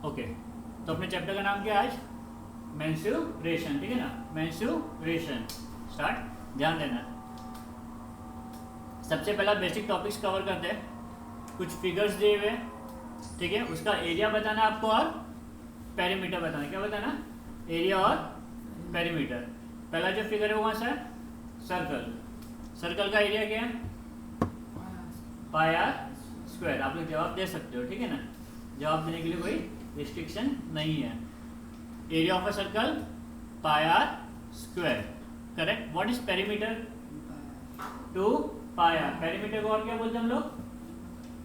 Okay, तो अपने chapter का नाम क्या है आज? मेंस्ट्रुएशन, ठीक है ना, मेंस्ट्रुएशन। स्टार्ट, ध्यान देना। सबसे पहला बेसिक टॉपिक्स कवर करते हैं। कुछ फिगर्स दिए हुए, ठीक है, उसका एरिया बताना आपको और पेरीमीटर बताना। क्या बताना? एरिया और पेरीमीटर। पहला जो फिगर है वो कौन सा है? सर्कल। सर्कल का एरिया क्या है? पाई आर स्क्वायर। आप लोग जवाब दे सकते हो, ठीक है ना, जवाब देने के लिए कोई रिस्ट्रिक्शन नहीं है। Area of a circle pi r square, correct. What is perimeter? 2 pi r. Perimeter को और क्या बोलते हैं हम लोग?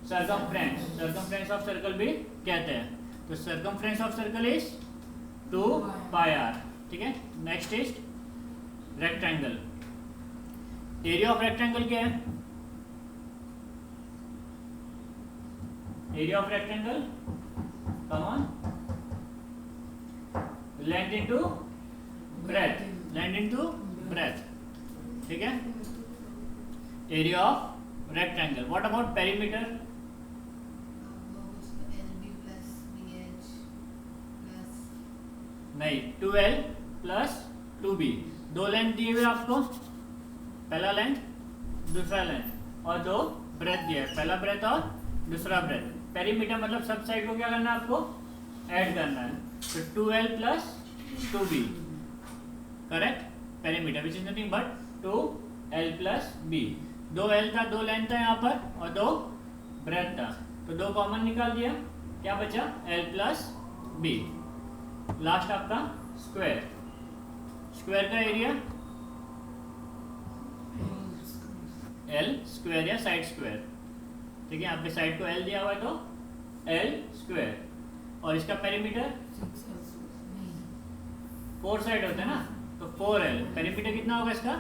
सर्कमफ्रेंस। सर्कमफ्रेंस ऑफ सर्कल भी कहते हैं। तो circumference of circle is 2 pi r, ठीक है। Next is rectangle. Area of rectangle क्या है? Area of rectangle, come on, length into breadth, length into breadth, ठीक है। Area of rectangle. What about perimeter? नहीं, 2L प्लस 2B। दो length दिए हुए आपको, पहला लेंथ दूसरा लेंथ, और दो ब्रेथ दिया है, पहला ब्रेथ और दूसरा ब्रेथ। पेरीमीटर मतलब सब साइड को क्या करना है आपको? ऐड करना है। तो 2L plus 2B, correct. Perimeter which is nothing but 2L plus B। 2L था, दो लेंथ था यहाँ पर, और दो ब्रेथ था, तो दो कॉमन निकाल दिया, क्या बचा? L plus B। लास्ट आपका स्क्वायर। स्क्वायर का एरिया L स्क्वायर या साइड स्क्वायर, ठीक है। यहाँ पे साइड को L दिया हुआ है तो L स्क्वायर, और इसका पेरीमीटर 4 साइड होता है ना, तो 4L। पेरीमीटर कितना होगा इसका?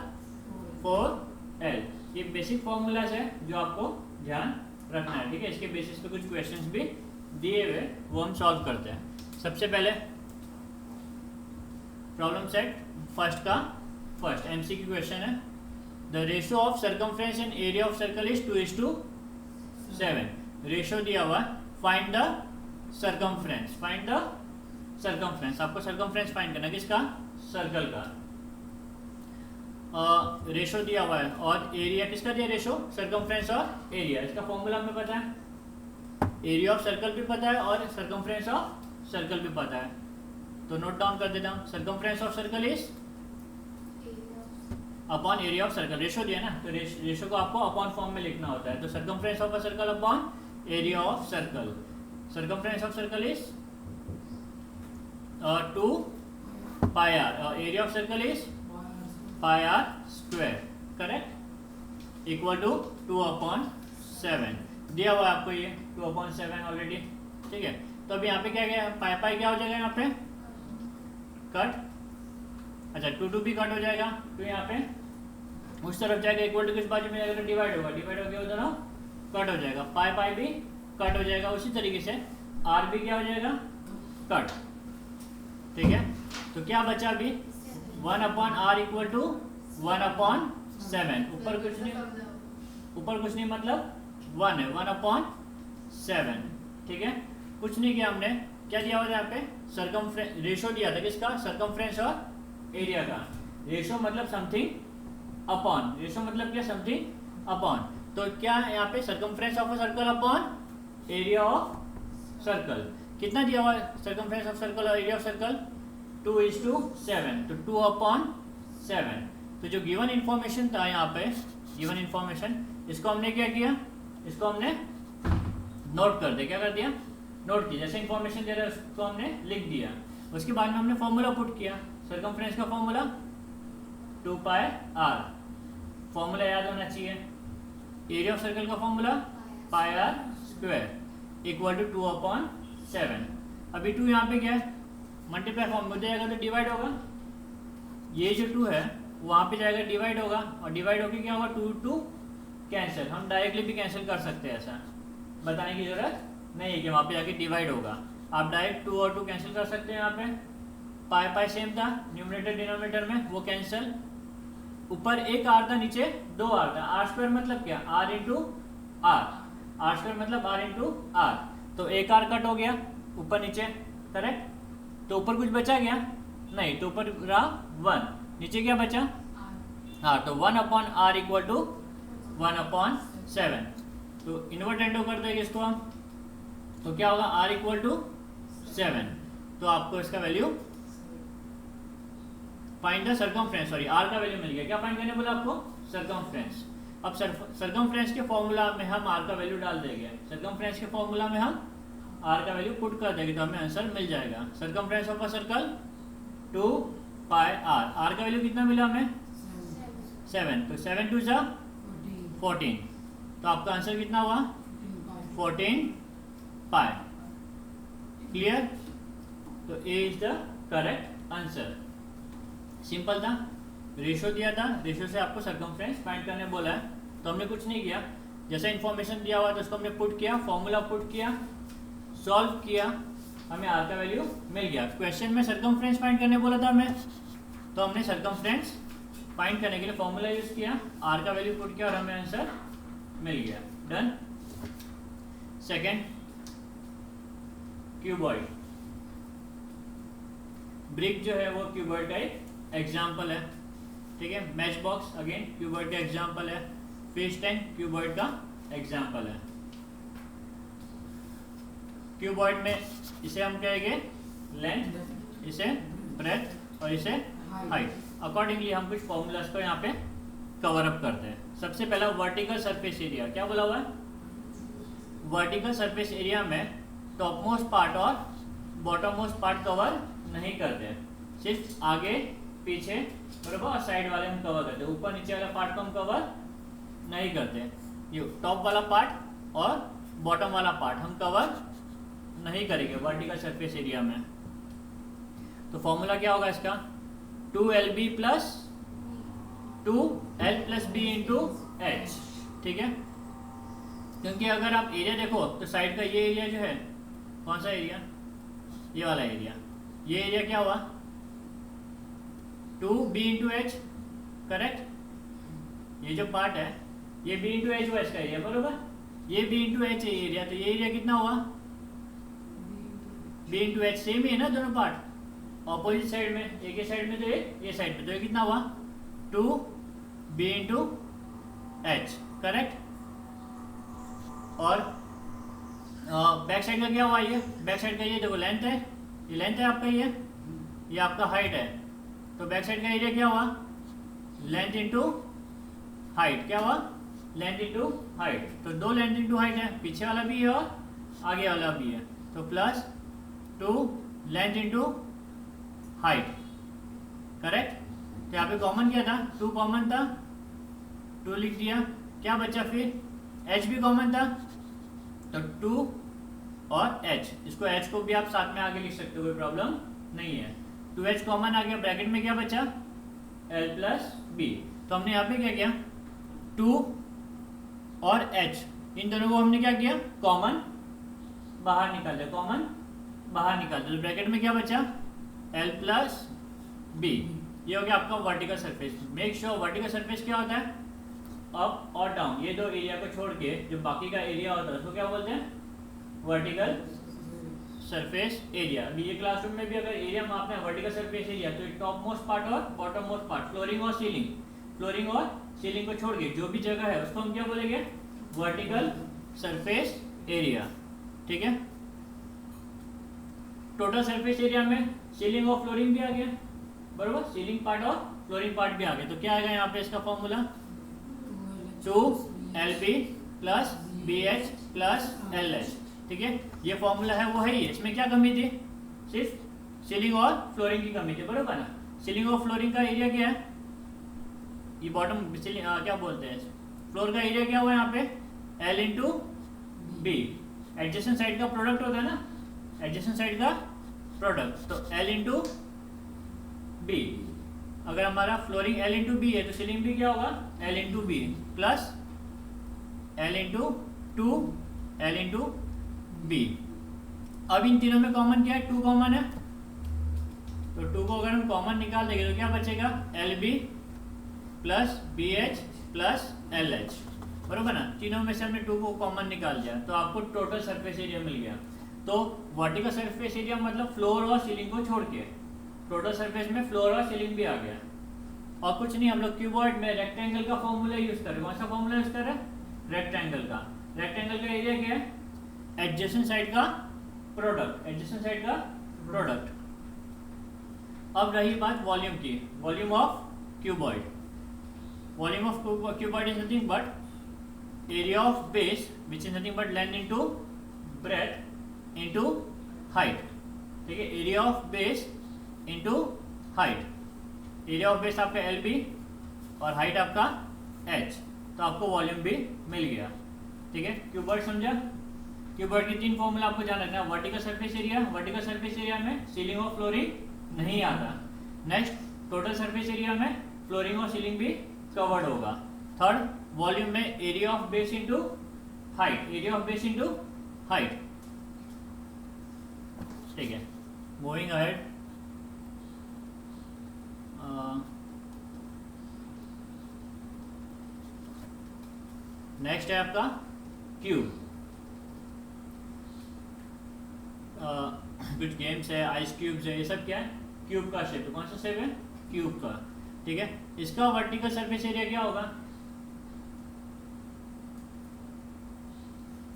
4L। ये बेसिक फॉर्मूलाज है जो आपको ध्यान रखना है, ठीक है। इसके बेसिस पे कुछ क्वेश्चंस भी दिए हुए, वो हम सॉल्व करते हैं। सबसे पहले प्रॉब्लम सेट फर्स्ट का फर्स्ट एमसीक्यू क्वेश्चन है। The ratio of circumference and area of circle is 2:7। Ratio दिया हुआ, find the circumference. Find the circumference, आपको सर्कमफ्रेंस फाइंड करना है, किसका? सर्कल का। रेशियो दिया हुआ है, और एरिया किसका दिया? रेशियो सर्कमफ्रेंस और एरिया। इसका फॉर्मूला हमें पता है, एरिया ऑफ सर्कल भी पता है और सर्कमफ्रेंस ऑफ सर्कल भी पता है, तो नोट डाउन कर देता हूँ। Circumference of circle is upon area of circle. Ratio दिया ना, तो रेशियो को आपको अपॉन फॉर्म में लिखना होता है। तो circumference of a circle upon area of circle. Circumference of circle is 2 pi r, और area of circle is pi r square, correct, equal to 2/7 दिया हुआ है आपको ये 2/7 ऑलरेडी, ठीक है। तो अब यहाँ पे क्या गया? पाई पाई क्या हो जाएगा यहाँ पे? कट। अच्छा, 2 भी कट हो जाएगा, तो यहाँ पे उस तरफ जाएगा, इक्वल टू किस बाजू में जाएगा? डिवाइड होगा, डिवाइड हो गया उधर कट हो जाएगा, पाई पाई भी कट हो जाएगा। उसी तरीके से आर भी क्या हो जाएगा? कट, ठीक है। तो क्या बचा अभी? 1/r equal to 1/7। ऊपर कुछ नहीं, ऊपर कुछ नहीं मतलब 1 है, 1/7, ठीक है। कुछ नहीं किया हमने, क्या दिया हुआ था यहाँ पे? सर्कमफ्रेंस, रेशियो दिया था, किसका? सर्कमफ्रेंस और एरिया का। रेशियो मतलब समथिंग अपॉन, रेशियो मतलब क्या? Something upon. तो क्या यहाँ पे? Circumference of a circle upon area of circle. कितना दिया हुआ है सर्कमफ्रेंस ऑफ सर्कल और एरिया ऑफ सर्कल? 2:7, तो 2/7। तो जो गिवन इंफॉर्मेशन था यहाँ पे, गिवन इंफॉर्मेशन, इसको हमने क्या किया? इसको हमने नोट कर दिया। क्या कर दिया? नोट किया। जैसे इंफॉर्मेशन दे रहा है उसको हमने लिख दिया। उसके बाद में हमने फॉर्मूला पुट किया। सर्कमफ्रेंस का फॉर्मूला 2 पाई आर, फॉर्मूला याद होना चाहिए। एरिया ऑफ सर्कल का formula pi r square equal to 2/7। अभी 2 यहाँ पे क्या है? मल्टीप्लाई फॉर्म में जाएगा तो डिवाइड होगा। ये जो 2 है वहाँ पे जाएगा, डिवाइड होगा, और डिवाइड होकर क्या होगा? 2 कैंसिल। हम डायरेक्टली भी कैंसिल कर सकते हैं, ऐसा बताने की जरूरत नहीं है कि वहाँ पे जाके डिवाइड होगा। आप डायरेक्ट 2 और 2 कैंसिल कर सकते हैं। यहाँ पे पाई पाई सेम था न्यूमरेटर डिनोमिनेटर में, वो कैंसिल। ऊपर एक आर था, नीचे 2 आर था। आर स्क्वायर मतलब क्या? R into r. R square मतलब आर इंटू आर। तो एक आर कट हो गया, ऊपर नीचे, करेक्ट। तो ऊपर कुछ बचा क्या? नहीं, तो ऊपर रहा 1, नीचे क्या बचा? हाँ, तो 1/r इक्वल टू 1/7। तो इन्वर्ट एंडो कर देंगे इसको हम, तो क्या होगा? r equal to 7। तो आपको इसका value find the circumference, sorry r का वैल्यू मिल गया। क्या फाइंड करने बोला आपको? सर्कमफ्रेंस। अब सर्कमफ्रेंस के फॉर्मूला में हम r का वैल्यू डाल देंगे, सर्कमफ्रेंस के फॉर्मूला में हम r का वैल्यू पुट कर देंगे तो हमें आंसर मिल जाएगा। Circumference of a circle 2πr, r का वैल्यू कितना मिला हमें? 7। तो 7 2 जा 14, तो आपका आंसर कितना हुआ? 14 पाई। क्लियर? तो A is the correct answer. Simple था, रेशो दिया था, रेशो से आपको सर्कमफ्रेंस फाइंड करने बोला है, तो हमने कुछ नहीं किया, जैसा इन्फॉर्मेशन दिया हुआ तो उसको हमने पुट किया, फॉर्मूला पुट किया, सॉल्व किया, हमें आर का वैल्यू मिल गया। क्वेश्चन में सर्कमफ्रेंस फाइंड करने बोला था हमें, तो हमने सर्कमफ्रेंस फाइंड करने के लिए फॉर्मूला यूज किया, आर का वैल्यू पुट किया और हमें आंसर मिल गया। डन। Second, cuboid. ब्रिक जो है वो क्यूबॉइड का एक एग्जाम्पल है, ठीक है। मैच बॉक्स अगेन क्यूबॉइड का एग्जाम्पल है। फिश टैंक क्यूबॉइड का एग्जाम्पल है। क्यूबॉइड में इसे हम कहेंगे लेंथ, इसे ब्रेथ और इसे हाइट। अकॉर्डिंगली हम कुछ फॉर्मूलाज को यहाँ पे कवर अप करते हैं। सबसे पहला वर्टिकल सरफेस एरिया, क्या बोला हुआ है? वर्टिकल सरफेस एरिया में टॉप मोस्ट पार्ट और बॉटम मोस्ट पार्ट कवर नहीं करते, सिर्फ आगे पीछे बराबर और साइड वाले हम कवर करते हैं, ऊपर नीचे वाला पार्ट को हम कवर नहीं करते। ये टॉप वाला पार्ट और बॉटम वाला पार्ट हम कवर नहीं करेंगे वर्टिकल सरफेस एरिया में। तो फॉर्मूला क्या होगा इसका? 2lb plus 2l plus b into h, ठीक है। क्योंकि अगर आप एरिया देखो तो साइड का ये एरिया जो है, कौन सा एरिया? ये वाला एरिया, ये एरिया क्या हुआ? 2b into h, correct. ये जो पार्ट है ये b इंटू h हुआ इसका एरिया, बरोबर। ये b इंटू h है एरिया, तो ये एरिया कितना हुआ? b इंटू h, सेम ही है ना दोनों पार्ट, ऑपोजिट साइड में, एक ही साइड में तो एक ये साइड में, तो ये कितना हुआ? 2b into h, correct. और बैक साइड का क्या हुआ? ये बैक साइड का ये देखो लेंथ है, ये लेंथ है आपका, ये आपका हाइट है, तो बैक साइड का एरिया क्या हुआ? Length into height. क्या हुआ? Length into height. तो दो लेंथ इंटू हाइट है, पीछे वाला भी है और आगे वाला भी है, तो plus 2 length into height, correct. तो यहाँ पे कॉमन क्या था? 2 कॉमन था, 2 लिख दिया। क्या बचा फिर? h भी कॉमन था, तो 2 और h, इसको h को भी आप साथ में आगे लिख सकते हो, कोई प्रॉब्लम नहीं है। 2h कॉमन आ गया, ब्रैकेट में क्या बचा? l plus b। तो हमने यहाँ पे क्या किया? 2 और h, इन दोनों को हमने क्या किया? कॉमन बाहर निकाल दिया, कॉमन बाहर निकाल दिया, तो ब्रैकेट में क्या बचा? l plus b। ये हो गया आपका vertical surface. Make sure vertical surface क्या होता है? अप और डाउन, ये दो एरिया को छोड़ के जो बाकी का एरिया होता है उसको क्या बोलते हैं? Vertical surface area. अभी ये क्लासरूम में भी अगर एरिया मापना है वर्टिकल सरफेस एरिया, तो टॉप मोस्ट पार्ट और बॉटम मोस्ट पार्ट, फ्लोरिंग और सीलिंग, फ्लोरिंग और सीलिंग को छोड़ के जो भी जगह है उसको हम क्या बोलेंगे? वर्टिकल सरफेस एरिया, ठीक है। टोटल सरफेस एरिया में सीलिंग और फ्लोरिंग भी आ गया, बरोबर, सीलिंग पार्ट और फ्लोरिंग पार्ट भी आ गया। तो क्या आएगा यहाँ पे इसका formula? 2lb plus bh plus lh, ठीक है। ये फॉर्मूला है वो है ही, इसमें क्या कमी थी? सिर्फ सीलिंग और फ्लोरिंग की कमी थी, बरोबर ना। सीलिंग और फ्लोरिंग का एरिया क्या है? ये बॉटम सीलिंग क्या बोलते हैं, फ्लोर का एरिया क्या हुआ यहाँ पे? l into b, adjacent side का प्रोडक्ट होता है ना, एडजेसेंट साइड का प्रोडक्ट, तो l इंटू बी। अगर हमारा फ्लोरिंग l इंटू बी है तो सीलिंग भी क्या होगा? l into b plus l into 2 l into b. अब इन तीनों में कॉमन क्या है? 2 कॉमन है, तो 2 को अगर हम कॉमन निकाल देंगे तो क्या बचेगा? lb plus bh plus lh, बरोबर ना। तीनों में से हमने 2 को कॉमन निकाल दिया तो आपको टोटल सरफेस एरिया मिल गया। तो वर्टिकल सरफेस एरिया मतलब फ्लोर और सीलिंग को छोड़ के टोटल सरफेस में फ्लोर और सीलिंग भी आ गया। और कुछ नहीं, हम लोग क्यूबॉइड में रेक्टेंगल का फॉर्मूला यूज कर रहे हैं। कौन सा फॉर्मूला यूज कर रहे हैं? रेक्टेंगल का। रेक्टेंगल का एरिया क्या है? एडजेसेंट साइड का प्रोडक्ट, एडजेसेंट साइड का प्रोडक्ट। अब रही बात वॉल्यूम की, volume of cuboid. Volume of cuboid is nothing but area of base which is nothing but length into breath into height. ठीक है, area of base into height. Area of base आपका L B और height आपका H, तो आपको volume भी मिल गया। ठीक है, क्यूबॉइड समझा? क्यूबॉइड की 3 फॉर्मूला आपको जान रखना है। Vertical surface area, vertical surface area में सीलिंग और फ्लोरिंग नहीं आता। नेक्स्ट, टोटल सरफेस एरिया में फ्लोरिंग और सीलिंग भी कवर्ड होगा। थर्ड, वॉल्यूम में area of base into height, area of base into height. ठीक है, मूविंग अहेड। नेक्स्ट है आपका क्यूब। कुछ गेम्स है, आइस क्यूब्स है, ये सब क्या है? क्यूब का शेप। कौन सा शेप है? क्यूब का। ठीक है, इसका वर्टिकल सरफेस एरिया क्या होगा?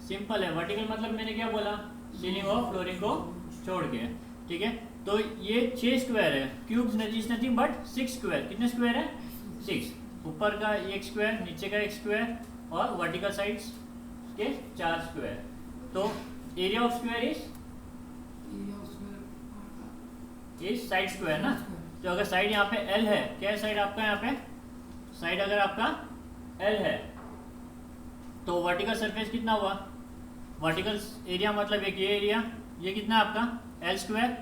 सिंपल है, वर्टिकल मतलब मैंने क्या बोला? सीलिंग और फ्लोरिंग को छोड़ के। ठीक है, तो ये 6 स्क्वायर है। Cube is nothing but 6 square. कितने स्क्वायर है? 6। ऊपर का 1 स्क्वायर, नीचे का 1 स्क्वायर और वर्टिकल साइड्स के 4 स्क्वायर। तो area of square is side square ना। तो अगर साइड यहाँ पे एल है, क्या है साइड आपका? यहाँ पे साइड अगर आपका एल है तो वर्टिकल सरफेस कितना हुआ? वर्टिकल एरिया मतलब एक ये एरिया, ये कितना आपका? L square.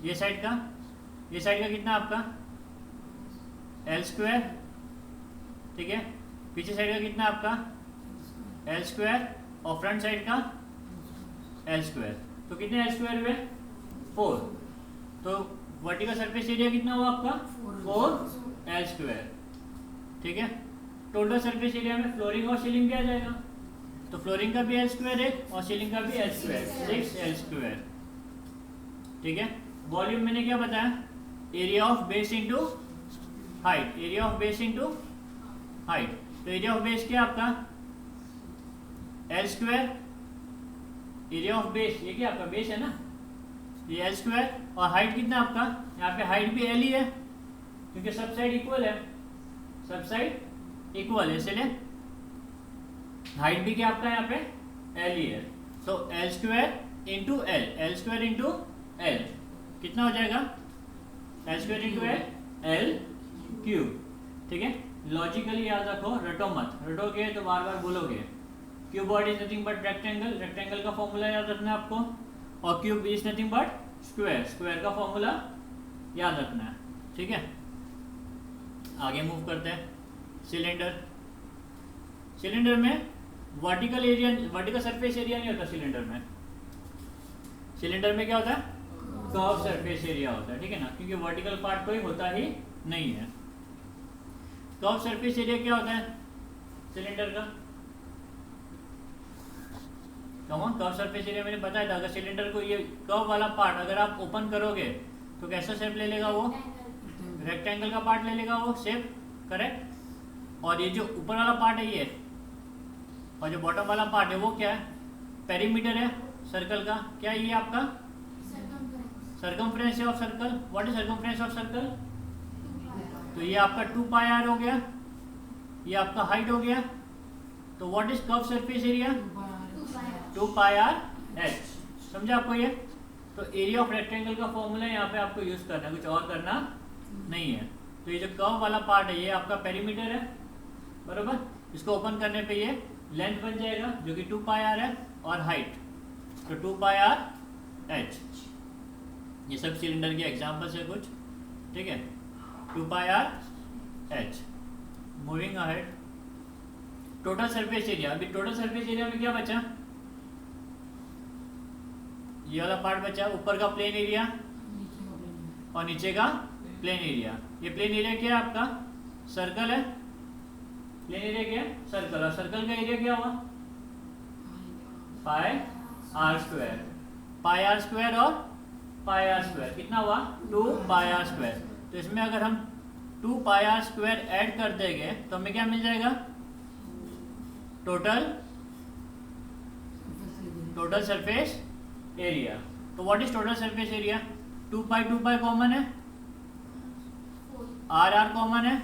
ये साइड का कितना आपका? L square. ठीक है, पीछे साइड का कितना आपका? एल स्क्वायर और फ्रंट साइड का एल स्क्वायर। तो कितने एल स्क्वायर हुए? 4। तो वर्टिकल सरफेस एरिया कितना हुआ आपका? 4 एल स्क्वायर। ठीक है, टोटल सरफेस एरिया में फ्लोरिंग और सीलिंग भी आ जाएगा। तो फ्लोरिंग का भी एल स्क्वायर है और सीलिंग का भी एल स्क्वायर, 6 एल स्क्वायर। ठीक है, वॉल्यूम मैंने क्या बताया? Area of base into height, area of base into height. तो एरिया ऑफ बेस क्या आपका? L square. Area of base ये क्या आपका? बेस है ना, ये एल स्क्वायर। और हाइट कितना आपका? यहाँ पे हाइट भी एल ही है क्योंकि सब साइड इक्वल है, सब साइड इक्वल है, इसलिए हाइट भी क्या आपका यहाँ पे? एल ही है। तो L square into L, L square into L कितना हो जाएगा? L square into L, L cube. ठीक है, लॉजिकली याद रखो, रटो मत। रटोगे तो बार बार बोलोगे। Cuboid is nothing but rectangle, rectangle का फॉर्मूला याद रखना है आपको। और cube is nothing but square, square का फॉर्मूला याद रखना है। ठीक है, आगे मूव करते हैं। सिलेंडर, सिलेंडर में vertical area, vertical surface area नहीं होता सिलेंडर में। सिलेंडर में क्या होता है? कर्व सरफेस एरिया होता है। ठीक है ना, क्योंकि वर्टिकल पार्ट कोई होता ही नहीं है। कर्व सरफेस एरिया क्या होता है सिलेंडर का? कौन? कर्व सरफेस एरिया मैंने बताया था। अगर सिलेंडर को ये कर्व वाला पार्ट अगर आप ओपन करोगे तो कैसा शेप ले लेगा? वो रेक्टेंगल का पार्ट ले लेगा वो शेप, करेक्ट। और ये जो ऊपर वाला पार्ट है ये, और जो बॉटम वाला पार्ट है वो क्या है? पेरीमीटर है सर्कल का। क्या है ये आपका? Circumference of circle. What is circumference of circle? तो ये आपका 2 पाई आर हो गया, ये आपका हाइट हो गया। तो what is curve surface area? 2 pi r H. समझा आपको ये? तो एरिया ऑफ रेक्टेंगल का फॉर्मूला यहाँ पे आपको यूज करना है, कुछ और करना नहीं है। तो ये जो कर्व वाला पार्ट है ये आपका पेरीमीटर है, बरोबर। इसको ओपन करने पे ये लेंथ बन जाएगा जो कि 2 पाई आर है, और हाइट तो 2 पाई आर एच। ये सब सिलेंडर के एग्जांपल्स है कुछ। ठीक है, 2 pi r h. Moving ahead, total surface area. अभी टोटल सरफेस एरिया में क्या बचा? ये वाला पार्ट बचा, ऊपर का प्लेन एरिया और नीचे का प्लेन एरिया। ये प्लेन एरिया क्या है आपका? सर्कल है। प्लेन एरिया क्या है? सर्कल। और सर्कल का एरिया क्या हुआ? Pi r square. Pi r square और पाई आर स्क्वायर, कितना हुआ 2 पाई आर स्क्वायर। तो इसमें अगर हम 2 पाई आर स्क्वायर ऐड कर देंगे तो हमें क्या मिल जाएगा, टोटल सरफेस एरिया। तो what is total surface area, 2 pi common है, आर कॉमन है,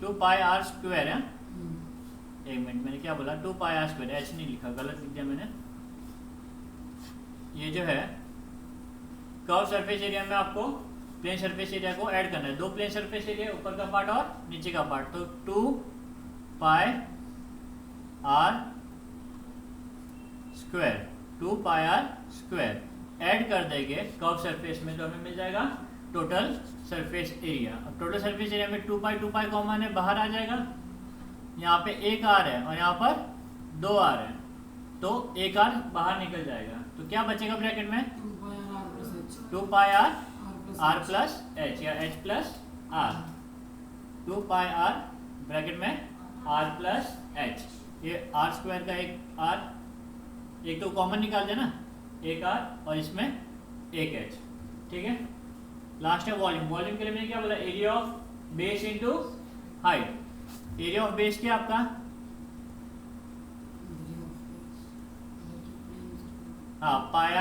2 पाई आर स्क्वायर है। एक मिनट, मैंने क्या बोला, 2 पाई आर स्क्वायर, एच नहीं लिखा, गलत लिख दिया मैंने। ये जो है कर्व सरफेस एरिया में आपको प्लेन सरफेस एरिया को ऐड करना है, 2 प्लेन सरफेस एरिया, ऊपर का पार्ट और नीचे का पार्ट। तो 2 pi r square, 2 pi r square add कर देंगे कर्व सरफेस में, तो हमें मिल जाएगा टोटल सरफेस एरिया। अब टोटल सरफेस एरिया में 2 पाई कॉमन है, बाहर आ जाएगा, यहाँ पे एक आर है और यहाँ पर 2 आर है, तो एक आर बाहर निकल जाएगा। तो क्या बचेगा ब्रैकेट में, 2 पाई आर प्लस एच या h plus r, 2 pi r bracket में आर प्लस एच। ये आर स्क्वायर का एक आर, एक तो कॉमन निकाल देना, एक आर और इसमें एक एच, ठीक है। लास्ट है वॉल्यूम। वॉल्यूम के लिए मैंने क्या बोला, area of base into height. Area of base क्या आपका, हाँ pi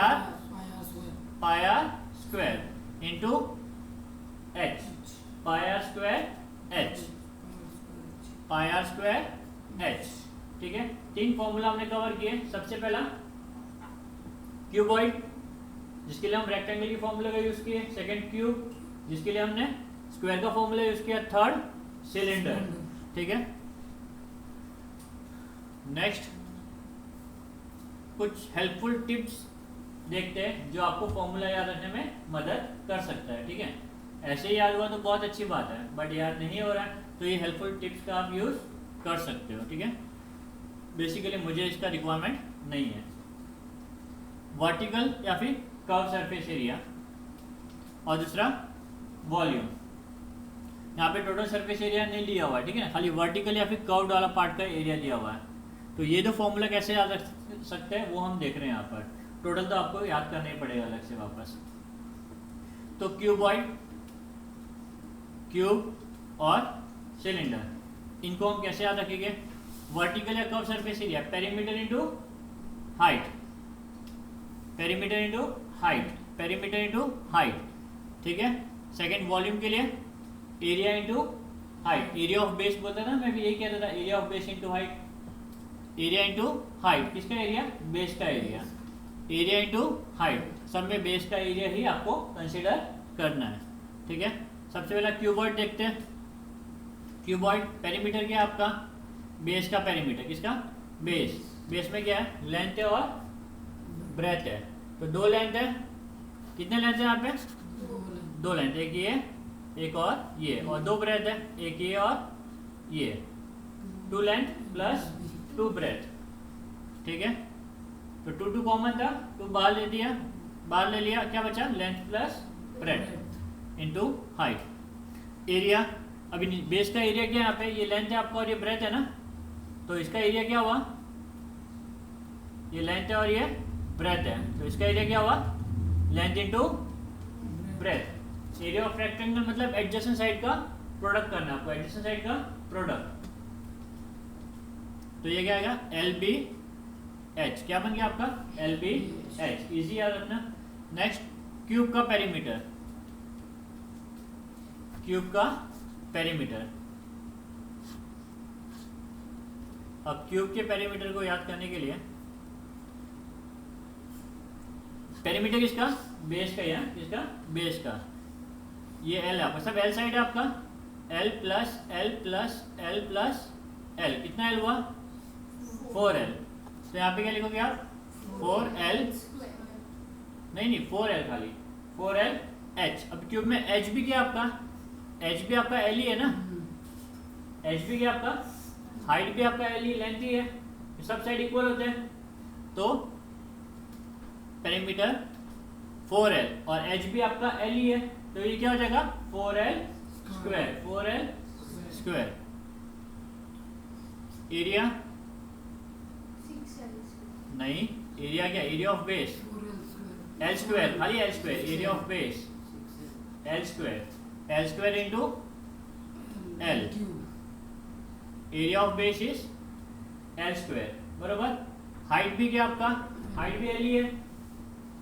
r square into h, pi r square h, pi r square h, ठीक है। 3 फॉर्मूला हमने कवर किए। सबसे पहला क्यूबॉइड, जिसके लिए हम रेक्टेंगल की फॉर्मूला का यूज किए। सेकंड क्यूब, जिसके लिए हमने स्क्वायर का फॉर्मूला यूज किया। थर्ड सिलेंडर, ठीक है। नेक्स्ट कुछ हेल्पफुल टिप्स देखते हैं जो आपको फॉर्मूला याद रखने में मदद कर सकता है, ठीक है। ऐसे ही याद हुआ तो बहुत अच्छी बात है, बट याद नहीं हो रहा है तो ये हेल्पफुल टिप्स का आप यूज कर सकते हो, ठीक है। बेसिकली मुझे इसका रिक्वायरमेंट नहीं है। वर्टिकल या फिर कर्व सरफेस एरिया और दूसरा वॉल्यूम। यहाँ पे टोटल सरफेस एरिया नहीं लिया हुआ है, ठीक है ना, खाली वर्टिकल या फिर कर्व वाला पार्ट का एरिया दिया हुआ है। तो ये दो फॉर्मूला कैसे याद रख सकते हैं वो हम देख रहे हैं यहाँ पर। टोटल तो आपको याद करना ही पड़ेगा अलग से वापस। तो क्यूबॉइड, क्यूब और सिलेंडर, इनको हम कैसे याद रखेंगे, वर्टिकल या curve surface area, perimeter into height, perimeter into height, perimeter into height, ठीक है। सेकंड वॉल्यूम के लिए area into height, area of base बोलता था, मैं भी यही कहता था, area of base into height, area into height. किसका एरिया, बेस का एरिया, एरिया इनटू हाइट, सब में बेस का एरिया ही आपको कंसीडर करना है, ठीक है। सबसे पहला क्यूबॉइड देखते हैं। क्यूबॉइड पेरीमीटर क्या है आपका, बेस का पेरीमीटर, किसका, बेस। बेस में क्या है, लेंथ है और ब्रेथ है, तो 2 लेंथ है। कितने लेंथ है यहाँ पे, 2 लेंथ, एक ये एक और ये, और 2 ब्रेथ है, एक ये और ये, 2 लेंथ प्लस 2 ब्रेथ, ठीक है। तो 2 कॉमन था, 2 बाहर ले दिया, बाहर ले लिया, क्या बचा, length plus breadth into height. Area, अभी बेस का एरिया क्या है यहाँ पे, ये लेंथ है आपका और ये ब्रेथ है ना, तो इसका एरिया क्या हुआ, ये लेंथ है और ये ब्रेथ है, तो इसका एरिया क्या हुआ, length into breath. Area of rectangle मतलब एडजेसेंट साइड का प्रोडक्ट करना है आपको, एडजेसेंट साइड का प्रोडक्ट। तो ये क्या आएगा, LB H, क्या बन गया आपका, LB H, इजी याद रखना। नेक्स्ट क्यूब का पेरीमीटर, क्यूब का पेरीमीटर। अब क्यूब के पेरीमीटर को याद करने के लिए, पेरीमीटर किसका, बेस का, या किसका, बेस का, ये L है आपका, सब L साइड है आपका, L plus L plus L plus L, कितना L हुआ, 4L। तो यहाँ पे क्या लिखोगे आप, 4L, नहीं 4L खाली, 4L H। अब क्यूब में H भी क्या आपका, H भी आपका L ही है ना, H भी क्या आपका, हाइट भी आपका L ही, लेंथ ही है, सब साइड इक्वल होते हैं, तो पेरीमीटर 4L और H भी आपका L ही है, तो ये क्या हो जाएगा, 4L square, 4L square. Area नहीं, एरिया क्या, area of base L square, खाली L square, area of base L square into L, area of base is L square, बराबर। हाइट भी क्या आपका, हाइट भी एल ही है,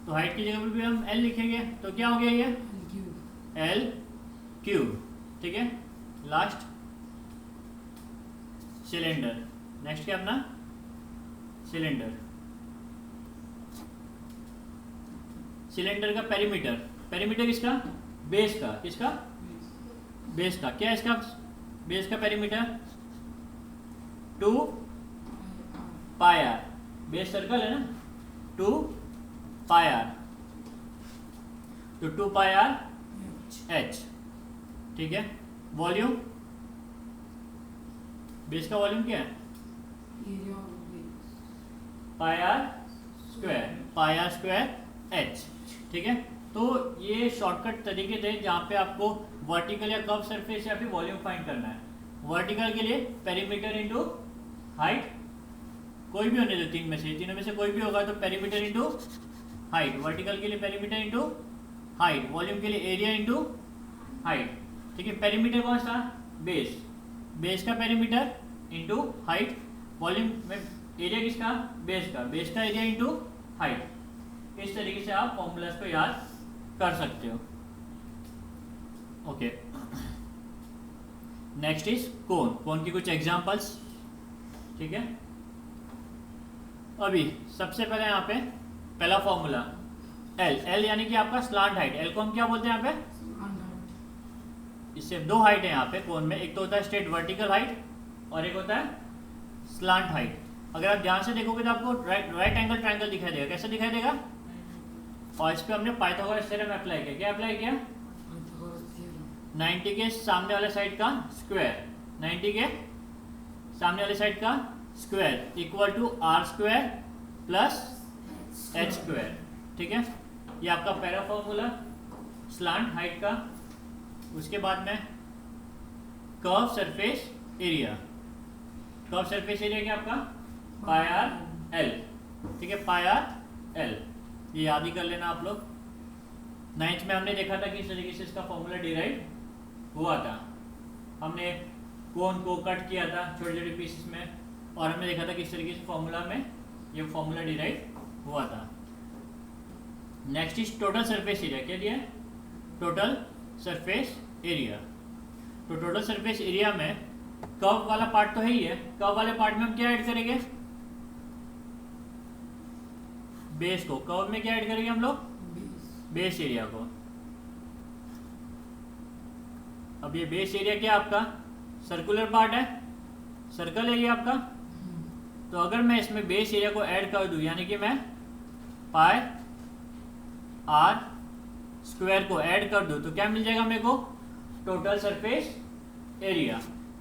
तो हाइट की जगह पर भी हम एल लिखेंगे, तो क्या हो गया ये एल क्यूब, ठीक है। लास्ट सिलेंडर, नेक्स्ट क्या अपना सिलेंडर, सिलेंडर का पेरीमीटर, पेरीमीटर किसका, बेस का, किसका बेस का, क्या इसका बेस का perimeter 2 pi r, base circle है ना 2 पाई आर, तो 2 पाई आर एच, ठीक है। वॉल्यूम, बेस का वॉल्यूम क्या है पाई आर स्क्वायर एच, ठीक है। तो ये शॉर्टकट तरीके थे जहाँ पे आपको वर्टिकल या कर्व सरफेस या फिर वॉल्यूम फाइंड करना है। वर्टिकल के लिए पेरीमीटर इंटू हाइट, कोई भी होने दो तीन में से, तीनों में से कोई भी होगा तो पेरीमीटर इंटू हाइट, वर्टिकल के लिए पेरीमीटर इंटू हाइट, वॉल्यूम के लिए एरिया इंटू हाइट, ठीक है। पेरीमीटर कौन सा, बेस, बेस का पेरीमीटर इंटू हाइट, वॉल्यूम में एरिया किसका, बेस का एरिया इंटू हाइट। इस तरीके से आप फॉर्मूलाज को याद कर सकते हो। ओके, नेक्स्ट इज कोन की कुछ एग्जांपल्स, ठीक है। अभी सबसे पहले यहाँ पे पहला फॉर्मूला एल यानी कि आपका स्लांट हाइट, एल को हम क्या बोलते हैं यहाँ पे, इससे दो हाइट है यहाँ पे कोन में, एक तो होता है स्ट्रेट वर्टिकल हाइट और एक होता है स्लांट हाइट। अगर आप ध्यान से देखोगे तो आपको राइट एंगल ट्रायंगल दिखाई देगा, कैसे दिखाई देगा, और इस पे हमने पाइथागोरस थ्योरम अप्लाई किया, क्या अप्लाई किया 90 के सामने वाले साइड का स्क्वायर, 90 के सामने वाले साइड का square equal to r square plus h square, ठीक है। ये आपका पहला फॉर्मूला स्लांट हाइट का। उसके बाद में curve surface area, curve surface area क्या आपका पाई आर एल, ठीक है, पाई आर एल, ये याद ही कर लेना आप लोग। 9th में हमने देखा था कि इस तरीके से इसका फॉर्मूला डिराइव हुआ था, हमने कोन को कट किया था छोटे छोटे पीसेस में और हमने देखा था कि इस तरीके से फॉर्मूला में ये फॉर्मूला डिराइव हुआ था। Next is total surface area, क्या दिया है टोटल सरफेस एरिया। तो टोटल सरफेस एरिया में कर्व वाला पार्ट तो है ही है, कर्व वाले पार्ट में हम क्या ऐड करेंगे, बेस को, कर्व में क्या ऐड करेंगे हम लोग, बेस एरिया को। अब ये बेस एरिया क्या आपका सर्कुलर पार्ट है, सर्कल है ये आपका, तो अगर मैं इसमें बेस एरिया को ऐड कर दूं यानी कि मैं पाई आर स्क्वायर को ऐड कर दूं तो क्या मिल जाएगा मेरे को, total surface area.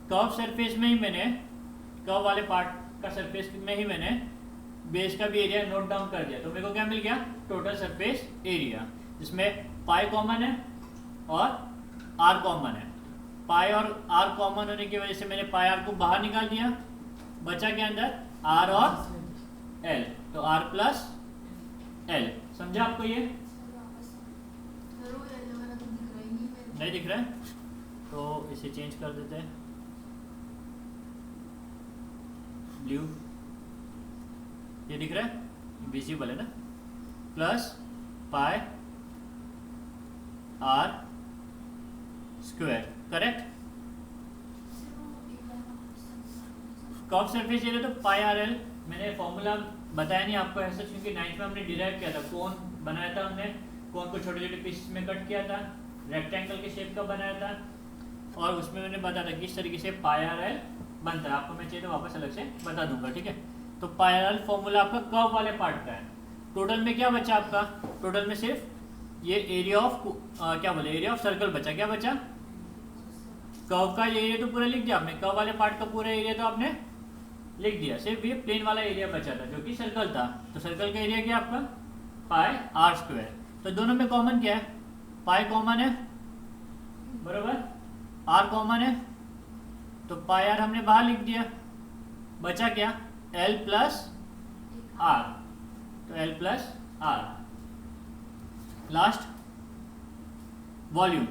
Curve surface में ही मैंने, कर्व वाले पार्ट का सरफेस में ही मैंने बेस का भी एरिया नोट डाउन कर दिया, तो मेरे को क्या मिल गया टोटल सरफेस एरिया, जिसमें पाई कॉमन है और आर कॉमन है। पाई और आर कॉमन होने की वजह से मैंने पाई आर को बाहर निकाल दिया, बचा के अंदर आर और एल, तो आर प्लस एल। समझा आपको ये, नहीं दिख रहा है तो इसे चेंज कर देते हैं, ब्लू, ये दिख रहा है विजिबल है ना, plus pi r square, correct. Curve surface area तो पाई आर एल, मैंने फॉर्मूला बताया नहीं आपको ऐसा, क्योंकि 9th में हमने डिराइव किया था, कोन बनाया था हमने, कोन को छोटे छोटे पीसेस में कट किया था, रेक्टेंगल के शेप का बनाया था और उसमें मैंने बताया था किस तरीके से पाई आर एल बनता है। आपको मैं चाहिए तो वापस अलग से बता दूंगा, ठीक है। तो पाई आर एल फॉर्मूला आपका कर्व वाले पार्ट का है। टोटल में क्या बचा आपका, टोटल में सिर्फ ये एरिया ऑफ क्या बोले, एरिया ऑफ सर्कल बचा, क्या बचा, कर्व का एरिया तो पूरा लिख दिया आपने, कर्व वाले पार्ट का पूरा एरिया तो आपने लिख दिया, सिर्फ ये प्लेन वाला एरिया बचा था जो कि सर्कल था। तो सर्कल का एरिया क्या आपका पाई आर स्क्वायर, तो दोनों में कॉमन क्या है, पाई कॉमन है, बरोबर, आर कॉमन है, तो पाई आर हमने बाहर लिख दिया, बचा क्या एल प्लस आर, तो L plus r. Last volume,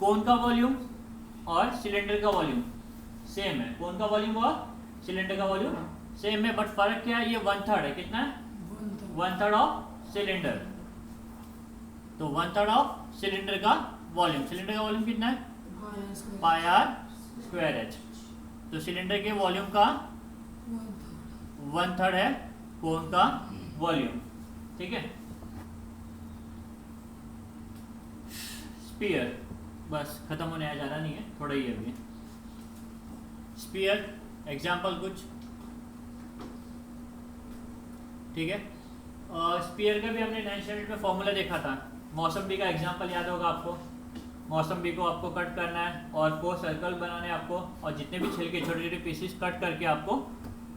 cone का वॉल्यूम और सिलेंडर का वॉल्यूम सेम है। कोन का वॉल्यूम और सिलेंडर का वॉल्यूम सेम है, बट फर्क क्या है, ये 1/3 है। कितना है? 1/3 ऑफ सिलेंडर। तो 1/3 ऑफ सिलेंडर का वॉल्यूम। सिलेंडर का वॉल्यूम कितना है? पाई आर स्क्वायर एच। तो सिलेंडर के वॉल्यूम का 1/3 है कोन का वॉल्यूम। ठीक है। स्पीयर बस खत्म होने आया, ज़्यादा नहीं है, थोड़ा ही है अभी। स्पीयर एग्जाम्पल कुछ, ठीक है। स्पीयर का भी हमने 9th स्टैंडर्ड में फॉर्मूला देखा था। मौसम्बी का एग्जाम्पल याद होगा आपको। मौसम्बी को आपको कट करना है और 4 सर्कल बनाने हैं आपको, और जितने भी छिलके छोटे छोटे पीसेस कट करके आपको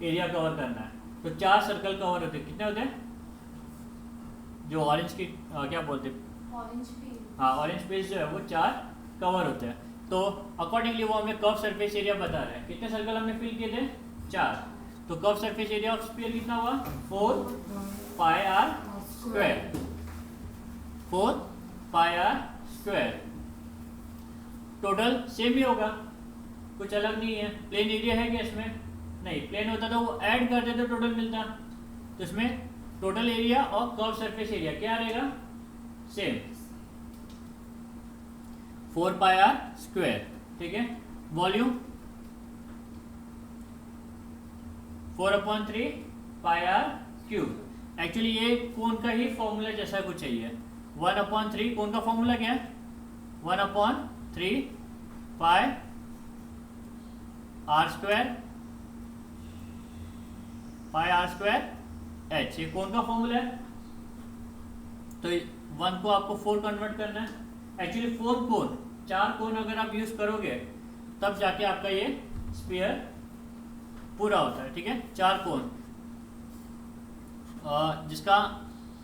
एरिया कवर करना है। तो 4 सर्कल कवर होते हैं। कितने होते हैं? जो ऑरेंज की क्या बोलते हैं, हाँ, ऑरेंज पीस जो है वो 4 कवर होते हैं। तो अकॉर्डिंगली वो हमें कर्व सरफेस एरिया बता रहे हैं। कितने सर्कल हमने फिल किए थे? 4। तो curve surface area of sphere कितना हुआ? 4 pi r square. 4 pi r square. Total same ही होगा, कुछ अलग नहीं है। प्लेन एरिया है क्या इसमें? नहीं, प्लेन होता तो वो ऐड कर देते तो टोटल मिलता। तो इसमें टोटल एरिया और कर्व सरफेस एरिया क्या रहेगा? Same, 4 pi r square. ठीक है। Volume 4/3 pi r cube. Actually ये कोन का ही फॉर्मूला जैसा कुछ चाहिए। 1/3 कोन का फॉर्मूला क्या है? 1/3 pi r square, pi r square h. ये कोन का फॉर्मूला है। तो 1 को आपको 4 कन्वर्ट करना है। एक्चुअली 4 कोन, 4 कोन अगर आप यूज करोगे तब जाके आपका ये स्फीयर पूरा होता है। ठीक है। 4 कोन जिसका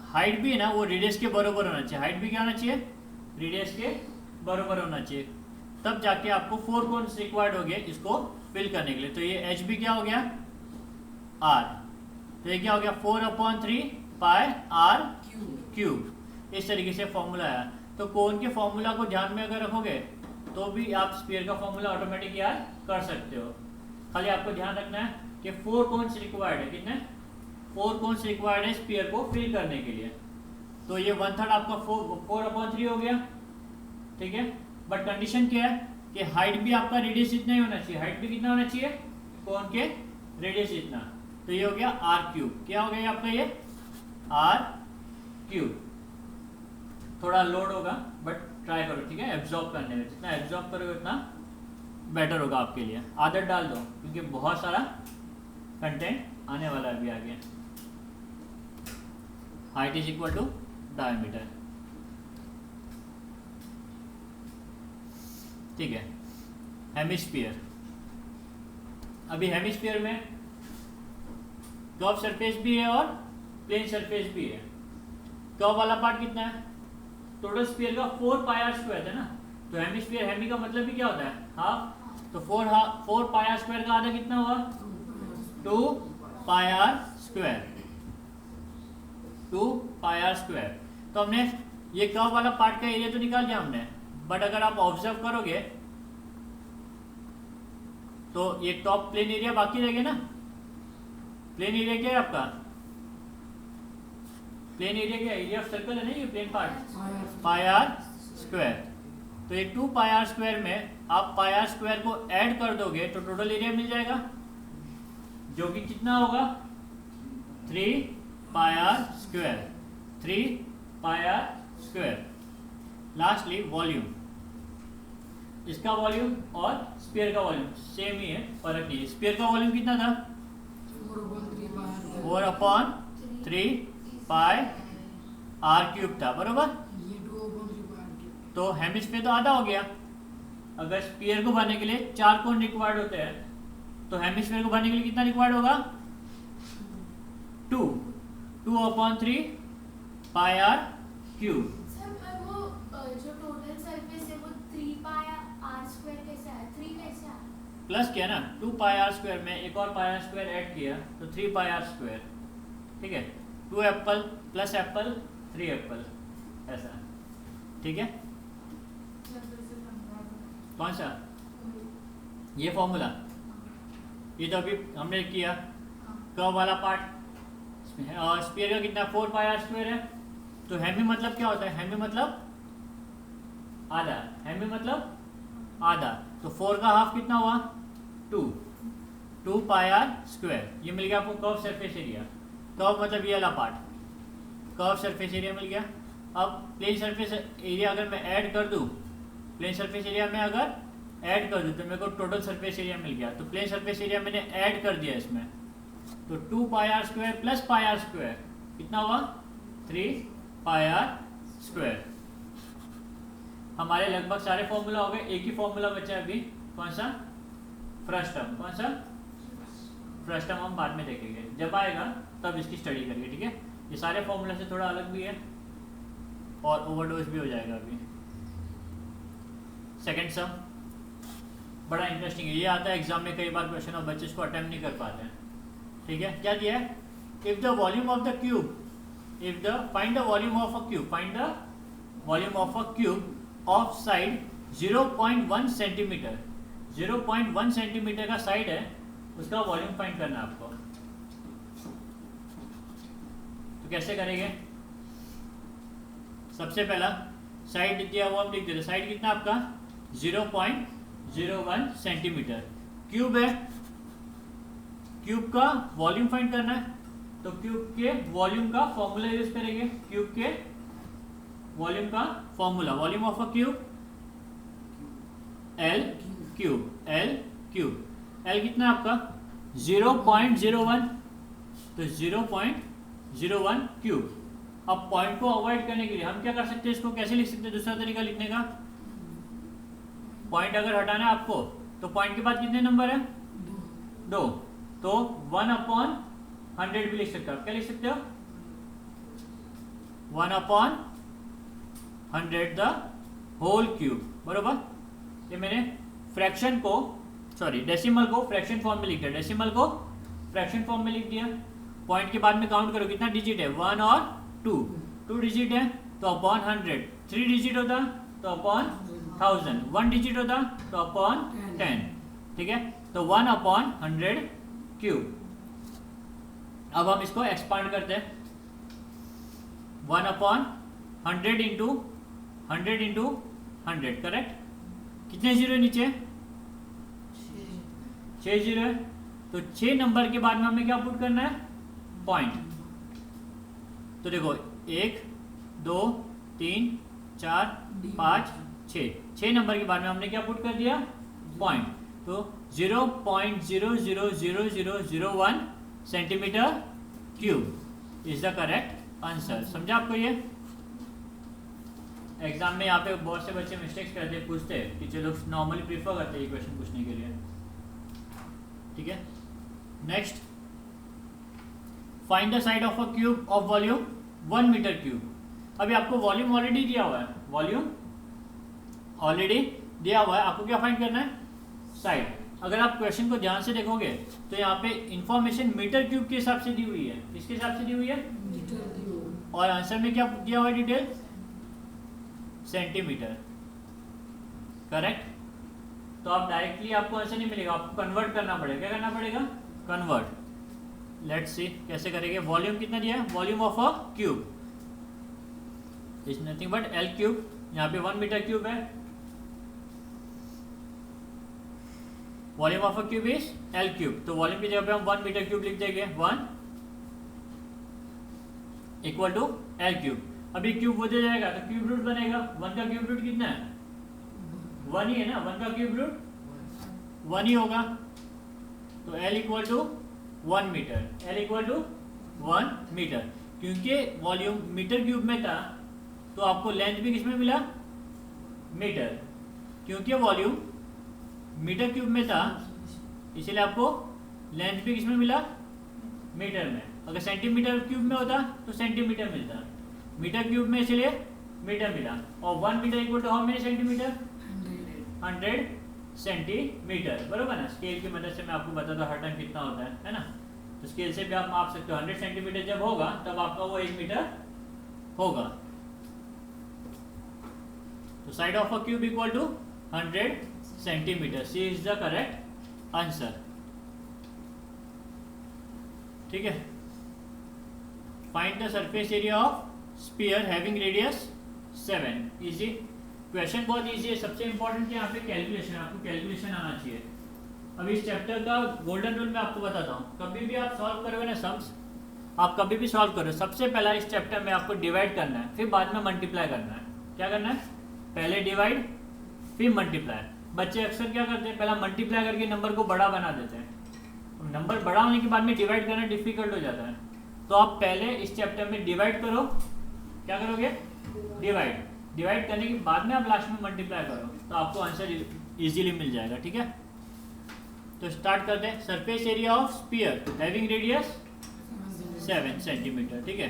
हाइट भी है ना वो रेडियस के बराबर होना चाहिए। हाइट भी क्या होना चाहिए? रेडियस के बराबर होना चाहिए, तब जाके आपको 4 कोन्स रिक्वायर्ड हो गए इसको फिल करने के लिए। तो ये एच भी क्या हो गया? आर। तो ये क्या हो गया? 4/3 पाई आर क्यूब। इस तरीके से फॉर्मूला आया। तो कोन के फॉर्मूला को ध्यान में अगर रखोगे तो भी आप स्फीयर का फॉर्मूला ऑटोमेटिक याद कर सकते हो। खाली आपको ध्यान रखना है कि 4 कोन्स रिक्वायर्ड है। कितने? 4 कोन्स रिक्वायर्ड है स्फीयर को फिल करने के लिए। तो ये 1/3 आपका 4/3 हो गया। ठीक है। बट कंडीशन क्या है कि हाइट भी आपका रेडियस इतना ही होना चाहिए। हाइट भी कितना होना चाहिए? कोन के रेडियस इतना। तो ये हो गया आर क्यूब। क्या हो गया आपका ये? R cube. थोड़ा लोड होगा बट ट्राई करो, ठीक है, एब्जॉर्ब करने में। जितना एब्जॉर्ब करोगे उतना बेटर होगा आपके लिए। आदत डाल दो क्योंकि बहुत सारा कंटेंट आने वाला है अभी आगे। Height is equal to diameter. ठीक है। हेमिस्फीयर, अभी हेमिस्फीयर में कर्व सरफेस भी है और प्लेन सरफेस भी है। कर्व वाला पार्ट कितना है? टोटल स्फीयर का 4 पाई आर स्क्वायर है ना। तो हेमिस्फीयर, हेमी का मतलब भी क्या होता है? हाफ। तो 4 पाई आर स्क्वायर का आधा कितना हुआ? 2 pi r square. 2 pi r square. तो हमने ये कर्व वाला पार्ट का एरिया तो निकाल दिया हमने, बट अगर आप ऑब्जर्व करोगे तो ये टॉप प्लेन एरिया बाकी रहेगा ना। प्लेन एरिया क्या है आपका? प्लेन एरिया क्या है? एरिया ऑफ सर्कल है ना ये plane part, pi r square. तो ये 2 पाई आर स्क्वायर में आप पाई आर स्क्वायर को ऐड कर दोगे तो टोटल एरिया मिल जाएगा, जो कि कितना होगा? 3 pi r square. 3 pi r square. Lastly volume, इसका वॉल्यूम और स्फीयर का वॉल्यूम सेम ही है, फर्क नहीं है। स्फीयर का वॉल्यूम कितना था? 4/3 पाई आर क्यूब था, बरोबर। तो हेमिस्फीयर तो आधा हो गया। अगर स्फीयर को भरने के लिए 4 कोन रिक्वायर्ड होते हैं तो हेमिस्फीयर को भरने के लिए कितना रिक्वायर्ड होगा? 2/3 पाई आर क्यूब। जो टोटल सरफेस है वो 3 पाई आर स्क्वायर कैसे है? 3 कैसे है? प्लस किया ना, 2 पाई आर स्क्वायर में एक और पाई आर स्क्वायर ऐड किया तो 3 पाई आर स्क्वायर। ठीक है। 2 एप्पल प्लस एप्पल 3 एप्पल, ऐसा, ठीक है। कौन सा? ये फॉर्मूला, ये तो अभी हमने किया। कर्व वाला पार्ट, स्फीयर का कितना 4 पाई आर स्क्वायर है, तो हेमी मतलब क्या होता है? हेमी मतलब आधा, हेमी मतलब आधा, तो 4 का हाफ कितना हुआ? 2 पाई आर स्क्वायर। ये मिल गया आपको कर्व सरफेस एरिया। कर्व मतलब ये वाला पार्ट, कर्व सरफेस एरिया मिल गया। अब प्लेन सरफेस एरिया अगर मैं ऐड कर दूं, प्लेन सरफेस एरिया में अगर ऐड कर दूं तो मेरे को टोटल सरफेस एरिया मिल गया। तो प्लेन सरफेस एरिया मैंने ऐड कर दिया इसमें, तो 2 pi r square plus pi r square कितना हुआ? 3 पाई आर स्क्वायर। हमारे लगभग सारे फॉर्मूला हो गए, एक ही फॉर्मूला बचा है अभी। कौन सा? First term. कौन सा? फर्स्ट टर्म हम बाद में देखेंगे, जब आएगा तब इसकी स्टडी करेंगे, ठीक है। ये सारे फॉर्मूला से थोड़ा अलग भी है और ओवरडोज भी हो जाएगा अभी। सेकेंड सम बड़ा इंटरेस्टिंग है, ये आता है एग्जाम में कई बार क्वेश्चन और बच्चे इसको अटेम्प्ट नहीं कर पाते हैं, ठीक है। क्या दिया है? If the volume of the cube, find the volume of a cube, find the volume of a cube of side 0.1 centimetre. 0.1 centimetre का साइड है, उसका वॉल्यूम फाइंड करना है आपको। तो कैसे करेंगे? सबसे पहला साइड दिया हुआ हम लिख देते। साइड कितना आपका? 0.01 सेंटीमीटर। क्यूब है, क्यूब का वॉल्यूम फाइंड करना है, तो क्यूब के वॉल्यूम का फॉर्मूला यूज करेंगे। क्यूब के वॉल्यूम का formula, volume of a cube L cube, L cube. L कितना है आपका? 0.01, तो 0.01 क्यूब। अब पॉइंट को अवॉइड करने के लिए हम क्या कर सकते हैं? इसको कैसे लिख सकते हैं? दूसरा तरीका लिखने का, पॉइंट अगर हटाना है आपको तो पॉइंट के बाद कितने नंबर है? 2, तो 1/100 भी लिख सकते हो। क्या लिख सकते हो? 1/100 द होल क्यूब, बरोबर। ये मैंने फ्रैक्शन को, सॉरी डेसिमल को फ्रैक्शन फॉर्म में लिख दिया, डेसिमल को फ्रैक्शन फॉर्म में लिख दिया। पॉइंट के बाद में काउंट करो कितना डिजिट है? 1 और 2 डिजिट है तो अपॉन 100, 3 डिजिट होता तो अपॉन 1000, 1 डिजिट होता तो अपॉन 10, ठीक है। तो 1/100 क्यूब। अब हम इसको एक्सपांड करते हैं, 1/100 इंटू 100, करेक्ट। कितने जीरो नीचे? 6 जीरो है, तो 6 नंबर के बाद में हमें क्या पुट करना है? पॉइंट। तो देखो 1 2 3 4 5 6 नंबर के बाद में हमने क्या पुट कर दिया? पॉइंट। तो 0.0000001 centimetre cube is the correct answer. समझा आपको? ये एग्जाम में यहाँ पे बहुत से बच्चे मिस्टेक्स करते, पूछते कि चलो नॉर्मली प्रीफर करते हैं ये क्वेश्चन पूछने के लिए, ठीक है। Next, find the side of a cube of volume 1 metre cube. अभी आपको वॉल्यूम ऑलरेडी दिया हुआ है, वॉल्यूम ऑलरेडी दिया हुआ है, आपको क्या फाइंड करना है? साइड। अगर आप क्वेश्चन को ध्यान से देखोगे तो यहाँ पे इंफॉर्मेशन मीटर क्यूब के हिसाब से दी हुई है। किसके हिसाब से दी हुई है? और आंसर में क्या दिया हुआ है डिटेल? Centimetre, correct. तो आप डायरेक्टली आपको आंसर नहीं मिलेगा, आपको कन्वर्ट करना पड़ेगा। क्या करना पड़ेगा? कन्वर्ट। लेट्स सी कैसे करेंगे। वॉल्यूम कितना दिया है? Volume of a cube is nothing but L cube. यहाँ पे 1 मीटर क्यूब है, volume of a cube is L cube. तो वॉल्यूम की जगह पे हम 1 मीटर क्यूब लिख देंगे, 1 इक्वल टू एल क्यूब। अभी क्यूब हो जाएगा तो क्यूब रूट बनेगा। 1 का क्यूब रूट कितना है? 1 ही है ना, 1 का क्यूब रूट 1 ही होगा। तो L equal to 1 metre, L equal to 1 metre. क्योंकि वॉल्यूम मीटर क्यूब में था तो आपको लेंथ भी किसमें मिला? मीटर। क्योंकि वॉल्यूम मीटर क्यूब में था इसलिए आपको लेंथ भी किसमें मिला? मीटर में। अगर सेंटीमीटर क्यूब में होता तो सेंटीमीटर मिलता, मीटर क्यूब में इसलिए मीटर मिला। और 1 metre equal to how many centimetre? 100 centimetre, बरोबर ना। स्केल की मदद से मैं आपको बताता हूँ हर टाइम कितना होता है ना। तो स्केल से भी आप माप सकते हो। 100 सेंटीमीटर जब होगा तब आपका वो 1 मीटर होगा। तो side of a cube equal to 100 centimetre. C is the correct answer. ठीक है। Find the surface area of sphere having radius 7। Easy question, बहुत इजी है। सबसे इंपॉर्टेंट यहाँ पे कैलकुलेशन, आपको कैलकुलेशन आना चाहिए। अब इस चैप्टर का गोल्डन रूल मैं आपको बताता हूँ। कभी भी आप सॉल्व करोगे ना सम्स, आप कभी भी सॉल्व करो, सबसे पहला इस चैप्टर में आपको डिवाइड करना है, फिर बाद में मल्टीप्लाई करना है। क्या करना है? पहले डिवाइड फिर मल्टीप्लाई। बच्चे अक्सर क्या करते हैं, पहला मल्टीप्लाई करके नंबर को बड़ा बना देते हैं। नंबर बड़ा होने के बाद में डिवाइड करना डिफिकल्ट हो जाता है। तो आप पहले इस चैप्टर में डिवाइड करो। क्या करोगे? डिवाइड। डिवाइड करने के बाद में आप लास्ट में मल्टीप्लाई करो, तो आपको आंसर इजीली मिल जाएगा। ठीक है, तो स्टार्ट करते हैं। Surface area of sphere having radius 7 centimetre. ठीक है,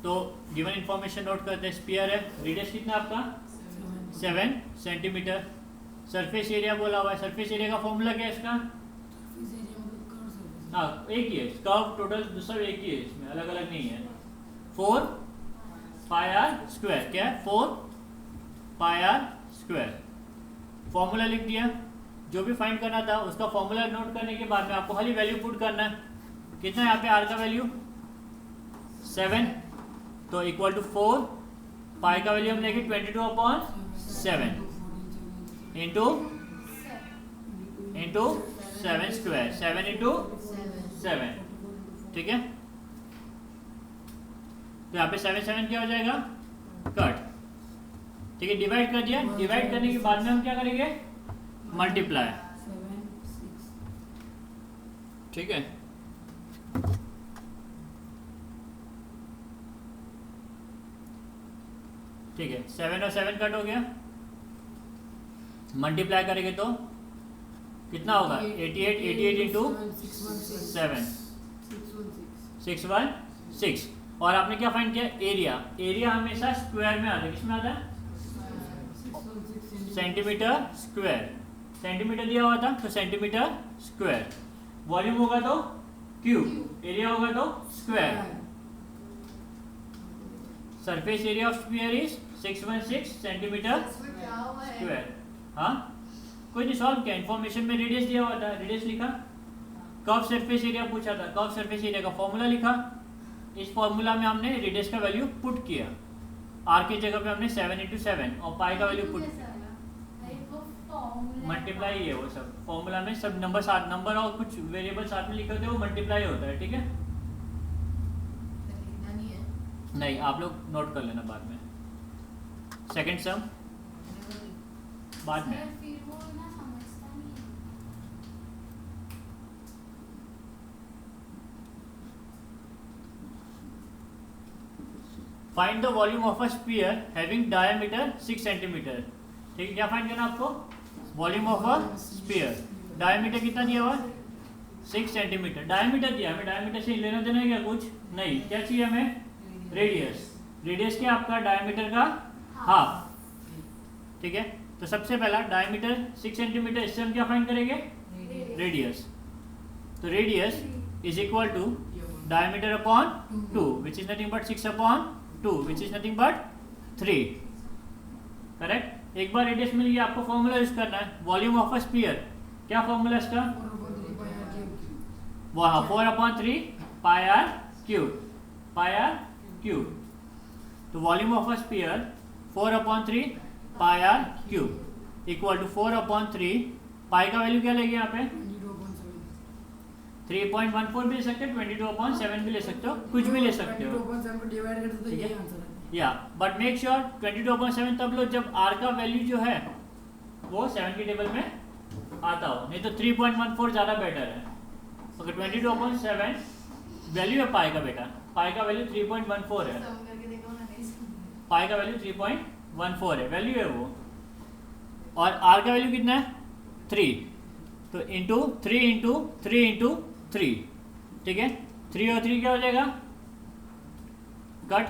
तो गिवन इंफॉर्मेशन नोट करते हैं। स्फीयर है, रेडियस कितना आपका 7 सेंटीमीटर। सरफेस एरिया बोला हुआ है। सरफेस एरिया का फॉर्मूला क्या है इसका? हाँ, एक ही है। कर्व टोटल सब एक ही है, इसमें अलग अलग नहीं है। 4 पाई आर स्क्वायर। क्या है? 4 पाई आर स्क्वायर। फॉर्मूला लिख दिया। जो भी फाइंड करना था उसका फॉर्मूला नोट करने के बाद में आपको खाली वैल्यू पुट करना है। कितना है यहाँ पे आर का वैल्यू? 7। तो इक्वल टू 4 पाई का वैल्यू हम लेंगे 22/7 इंटू 7 स्क्वायर। 7 इंटू 7। ठीक है, तो यहाँ पे 7 7 क्या हो जाएगा? कट। ठीक है, डिवाइड कर दिया। डिवाइड करने के बाद में हम क्या करेंगे? मल्टीप्लाई। ठीक है, ठीक है। 7 और 7 कट हो गया। मल्टीप्लाई करेंगे तो कितना होगा? 88। 88 इंटू 7 616। और आपने क्या फाइंड किया? एरिया। एरिया हमेशा स्क्वायर में आता है। किसमें आता है? Centimetre square. सेंटीमीटर दिया हुआ था तो सेंटीमीटर स्क्वायर। वॉल्यूम होगा तो क्यूब, एरिया होगा तो square. Surface area of sphere is 616 centimetre square. हाँ, कोई नहीं, सॉल्व किया। इन्फॉर्मेशन में रेडियस दिया हुआ था, रेडियस लिखा। कर्व सरफेस एरिया पूछा था, कर्व सरफेस एरिया का फॉर्मूला लिखा। इस फॉर्मूला में हमने रेडियस का वैल्यू पुट किया। आर की जगह पे हमने 7 इंटू 7 और पाई का वैल्यू पुट किया। मल्टीप्लाई है वो सब। फॉर्मूला में सब नंबर साथ, नंबर और कुछ वेरिएबल साथ में लिखे होते हैं, वो मल्टीप्लाई होता है। ठीक है, नहीं आप लोग नोट कर लेना बाद में। सेकंड सम बाद में। Find the volume of a sphere having diameter 6 centimetre. ठीक है, क्या फाइंड करना आपको? Volume of a sphere. Diameter कितना दिया हुआ? 6 सेंटीमीटर। डायमीटर दिया, हमें डायमीटर से लेना देना है क्या? कुछ नहीं। क्या चाहिए हमें? रेडियस। रेडियस क्या आपका? डायमीटर का हाफ। ठीक है, तो सबसे पहला डायमीटर 6 सेंटीमीटर, इससे हम क्या फाइंड करेंगे? रेडियस। तो radius is equal to diameter upon 2 which is nothing but 6 upon 2 which is nothing but 3। Correct. एक बार रेडियस मिल गया, आपको फॉर्मूला यूज करना है। वॉल्यूम ऑफ अ स्फीयर, क्या फॉर्मूला इसका? 4/3 pi r cube. Pi r cube. तो volume of a sphere 4/3 pi r cube equal to 4/3 pi का वैल्यू क्या लेंगे यहाँ पे? 3.14 भी ले सकते हो, 22/7 भी ले सकते हो, कुछ भी ले सकते हो। या बट मेक श्योर 22/7 तब लो जब आर का वैल्यू जो है वो 7 के टेबल में आता हो, नहीं तो 3.14 ज़्यादा बेटर है। अगर 22/7 वैल्यू है पाई का, बेटा पाई का वैल्यू 3.14 है। पाई का वैल्यू 3.14 है, वैल्यू है वो। और आर का वैल्यू कितना है? 3। तो इंटू 3 इंटू 3 इंटू 3। ठीक है, 3 और 3 क्या हो जाएगा? कट।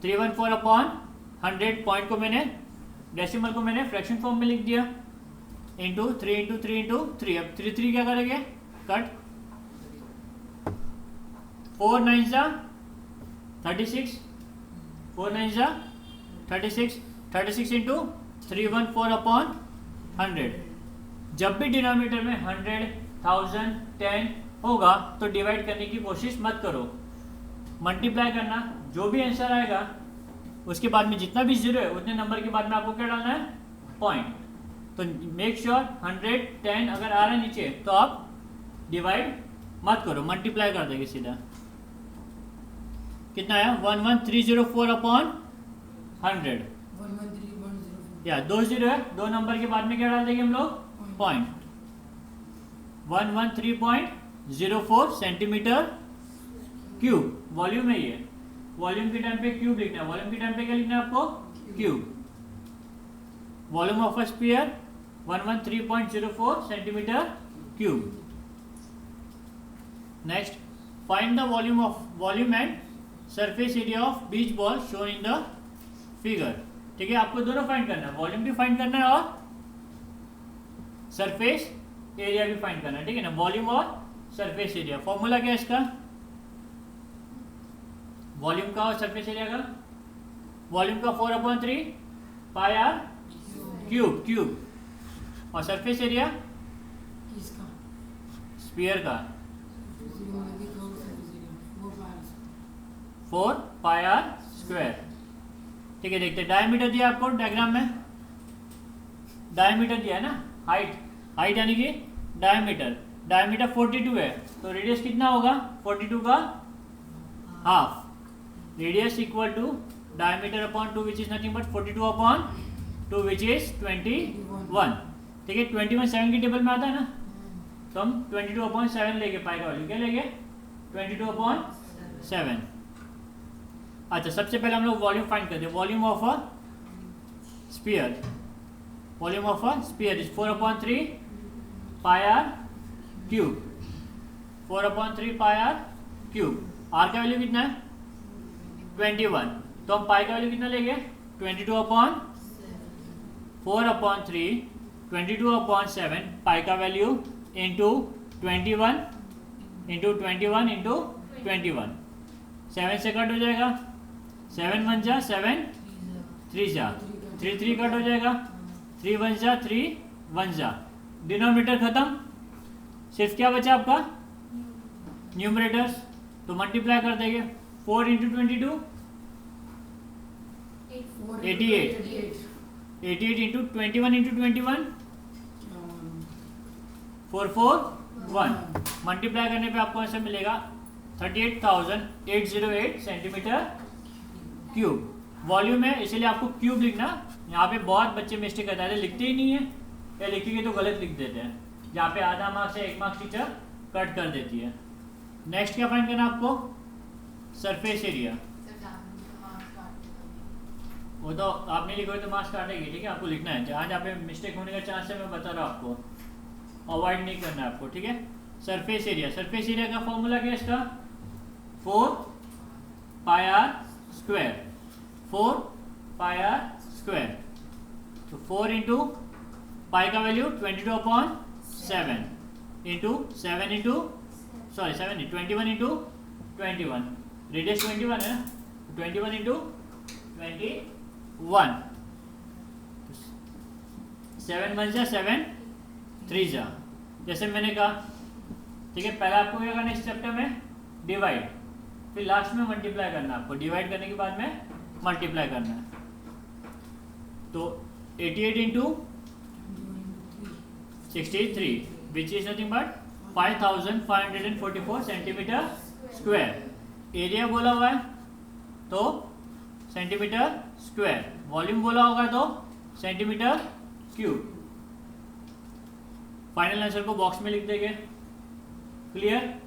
314/100 पॉइंट को मैंने, डेसिमल को मैंने फ्रैक्शन फॉर्म में लिख दिया। इंटू 3 इंटू 3 इंटू 3, अब 3 3 क्या करेंगे, कट, 4 9 जा 36, 4 9 जा 36, 36 इंटू 314 अपॉन 100। जब भी डिनोमिनेटर में 100, 1000, 10 होगा तो डिवाइड करने की कोशिश मत करो, मल्टीप्लाई करना। जो भी आंसर आएगा उसके बाद में जितना भी जीरो है उतने नंबर के बाद में आपको क्या डालना है, पॉइंट। तो मेक श्योर 100, 10 अगर आ रहा है नीचे तो आप डिवाइड मत करो, मल्टीप्लाई कर देंगे सीधा। कितना आया, 11304 अपॉन 100, 113.04 या 2 जीरो है, 2 नंबर के बाद में क्या डाल देंगे हम लोग, पॉइंट। 113.04 सेंटीमीटर क्यूब वॉल्यूम है ये, वॉल्यूम के टाइम पे क्यूब लिखना है, वॉल्यूम के टाइम पे क्या लिखना है आपको, cube. Volume of a sphere 113.04 centimetre cube. Next, find the volume and surface area of beach ball shown in the figure. ठीक है, आपको दोनों फाइंड करना है, वॉल्यूम भी फाइंड करना है और सरफेस एरिया भी फाइंड करना है। ठीक है ना, वॉल्यूम और सरफेस एरिया। फॉर्मूला क्या है इसका, वॉल्यूम का और सरफेस एरिया का, वॉल्यूम का 4/3 पाई आर क्यूब क्यूब, और सरफेस एरिया किसका, स्फीयर का जीरो वाला की कौन सा एरिया, वो पास 4 पाई आर स्क्वायर। ठीक है, देखते हैं डायमीटर दिया आपको डायग्राम में, डायमीटर दिया है ना, हाइट यानी कि डायमीटर 42 है, तो रेडियस कितना होगा, 42 का half. Radius equal to diameter upon 2 which is nothing but 42 upon 2 which is 21। ठीक है, 21 7 की टेबल में आता है ना, तो हम 22/7 लेंगे, पाई का वैल्यू क्या लेंगे, 22/7। अच्छा, सबसे पहले हम लोग वॉल्यूम फाइंड करते हैं। Volume of a sphere, volume of a sphere is 4/3 pi r cube, 4/3 pi r cube. R का वैल्यू कितना है, 21, तो हम पाई का वैल्यू कितना लेंगे, 22/4/3 22/7 पाई का वैल्यू इंटू 21 इंटू 21 इंटू 21, 7 से कट हो जाएगा, 7 1 जा 7, 3 जा 3 3 कट हो जाएगा, 3 1 जा 3 1 जा, डिनोमिनेटर खत्म, सिर्फ क्या बचा आपका, न्यूमरेटर्स। तो मल्टीप्लाई कर देंगे, 4 इंटू 22 88, 88 इंटू 21 इंटू 21 441, मल्टीप्लाई करने पे आपको ऐसा मिलेगा 38,808 सेंटीमीटर क्यूब। वॉल्यूम है इसलिए आपको क्यूब लिखना, यहाँ पे बहुत बच्चे मिस्टेक करते हैं, लिखते ही नहीं है या लिखेंगे तो गलत लिख देते हैं, जहाँ पे आधा मार्क्स या 1 मार्क्स टीचर कट कर देती है। नेक्स्ट क्या फाइंड करना आपको, सरफेस एरिया। वो तो आपने लिखा तो मार्क्स काटेगी, ठीक है, आपको लिखना है, जहाँ पे मिस्टेक होने का चांस है मैं बता रहा हूँ आपको, अवॉइड नहीं करना है आपको। ठीक है, सरफेस एरिया, सरफेस एरिया का फॉर्मूला क्या है इसका, 4 pi r square, 4 pi r square. तो 4 इंटू पाई का value 22/7 into 7 into 21 into 21, radius 21 है, 21 इंटू 21, 7 1 जा 7 3 जा, जैसे मैंने कहा। ठीक है, पहले आपको क्या करना है इस चैप्टर में, डिवाइड, फिर लास्ट में मल्टीप्लाई करना है आपको, डिवाइड करने के बाद में मल्टीप्लाई करना है। तो 88 into 63 which is nothing but 5544 centimetre square. Area बोला हुआ है तो सेंटीमीटर स्क्वायर, वॉल्यूम बोला होगा तो सेंटीमीटर क्यूब। फाइनल आंसर को बॉक्स में लिख देंगे, clear.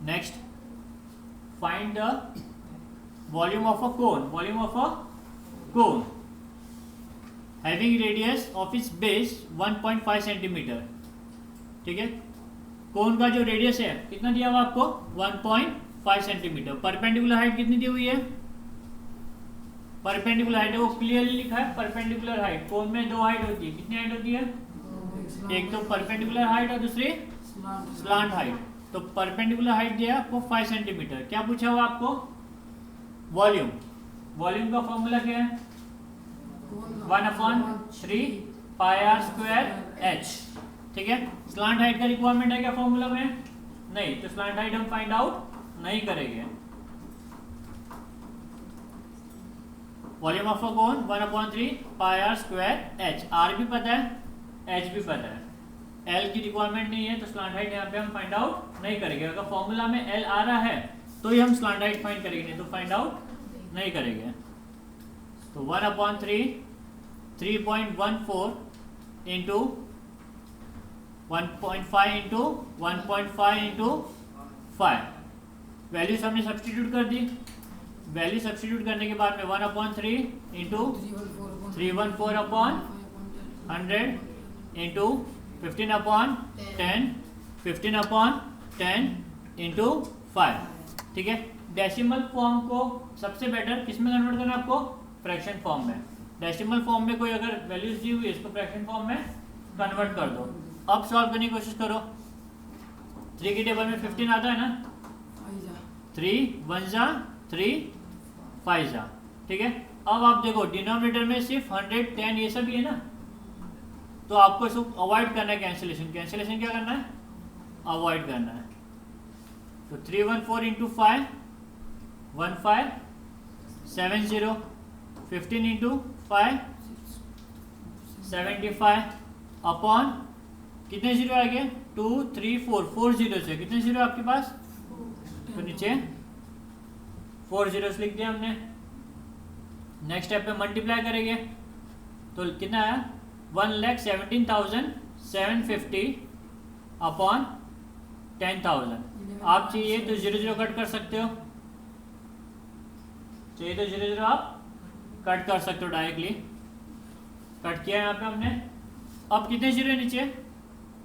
Next, find the volume of a cone, volume of a cone having radius of its base 1.5 centimetre. ठीक है, कोन का जो रेडियस है कितना दिया हुआ आपको, 1.5 सेंटीमीटर। परपेंडिकुलर हाइट कितनी दी हुई है, परपेंडिकुलर हाइट है, वो क्लियरली लिखा है परपेंडिकुलर हाइट। कोन में दो हाइट होती है, कितनी हाइट होती है? एक तो परपेंडिकुलर हाइट और दूसरी स्लांट हाइट। तो परपेंडिकुलर हाइट दिया आपको 5 सेंटीमीटर। क्या पूछा हुआ आपको? वॉल्यूम। वॉल्यूम का फॉर्मूला क्या है? 1/3 पाई आर स्क्वायर एच। ठीक है। स्लांट हाइट का रिक्वायरमेंट है क्या फॉर्मूला में? नहीं, तो स्लांट हाइट हम फाइंड आउट नहीं करेंगे। Volume of a cone 1/3 pi r square h. R भी पता है, एच भी पता है, एल की रिक्वायरमेंट नहीं है, तो स्लांट हाइट यहाँ पे हम फाइंड आउट नहीं करेंगे। अगर फॉर्मूला में एल आ रहा है तो ही हम स्लांट हाइट फाइंड करेंगे, नहीं तो फाइंड आउट नहीं करेंगे। तो 1/3 3.14 इंटू 1.5 इंटू 1.5 इंटू 5। वैल्यूज हमने सब्सटीट्यूट कर दी। वैल्यू सब्सटीट्यूट करने के बाद में 1/3 इंटू 314/100 इंटू 15/10 15/10 इंटू 5। ठीक है। डेसिमल फॉर्म को सबसे बेटर किस में कन्वर्ट करना है आपको? फ्रैक्शन फॉर्म में। डेसिमल फॉर्म में कोई अगर वैल्यूज दी हुई है, इसको फ्रैक्शन फॉर्म में कन्वर्ट कर दो। अब सॉल्व करने की कोशिश करो। 3 की टेबल में 15 आता है ना, 3 1 जा 3 5 जा। ठीक है। अब आप देखो डिनोमिनेटर में सिर्फ 110 ये सब ही है ना, तो आपको इसको अवॉइड करना है कैंसिलेशन। कैंसिलेशन क्या करना है? अवॉइड करना है। तो 314 इंटू 5 1570 15 इंटू 5 75 अपॉन कितने जीरो आ गए? 2 3 4 4 जीरो से कितने जीरो आपके पास? तो नीचे 4 जीरोस लिख दिया हमने। नेक्स्ट स्टेप पे मल्टीप्लाई करेंगे तो कितना आया? 1,17,750 अपॉन 10,000। आप चाहिए तो 0 0 कट कर सकते हो, चाहिए तो 0 0 आप कट कर सकते हो डायरेक्टली। कट किया यहाँ पे हमने। अब कितने जीरो है नीचे?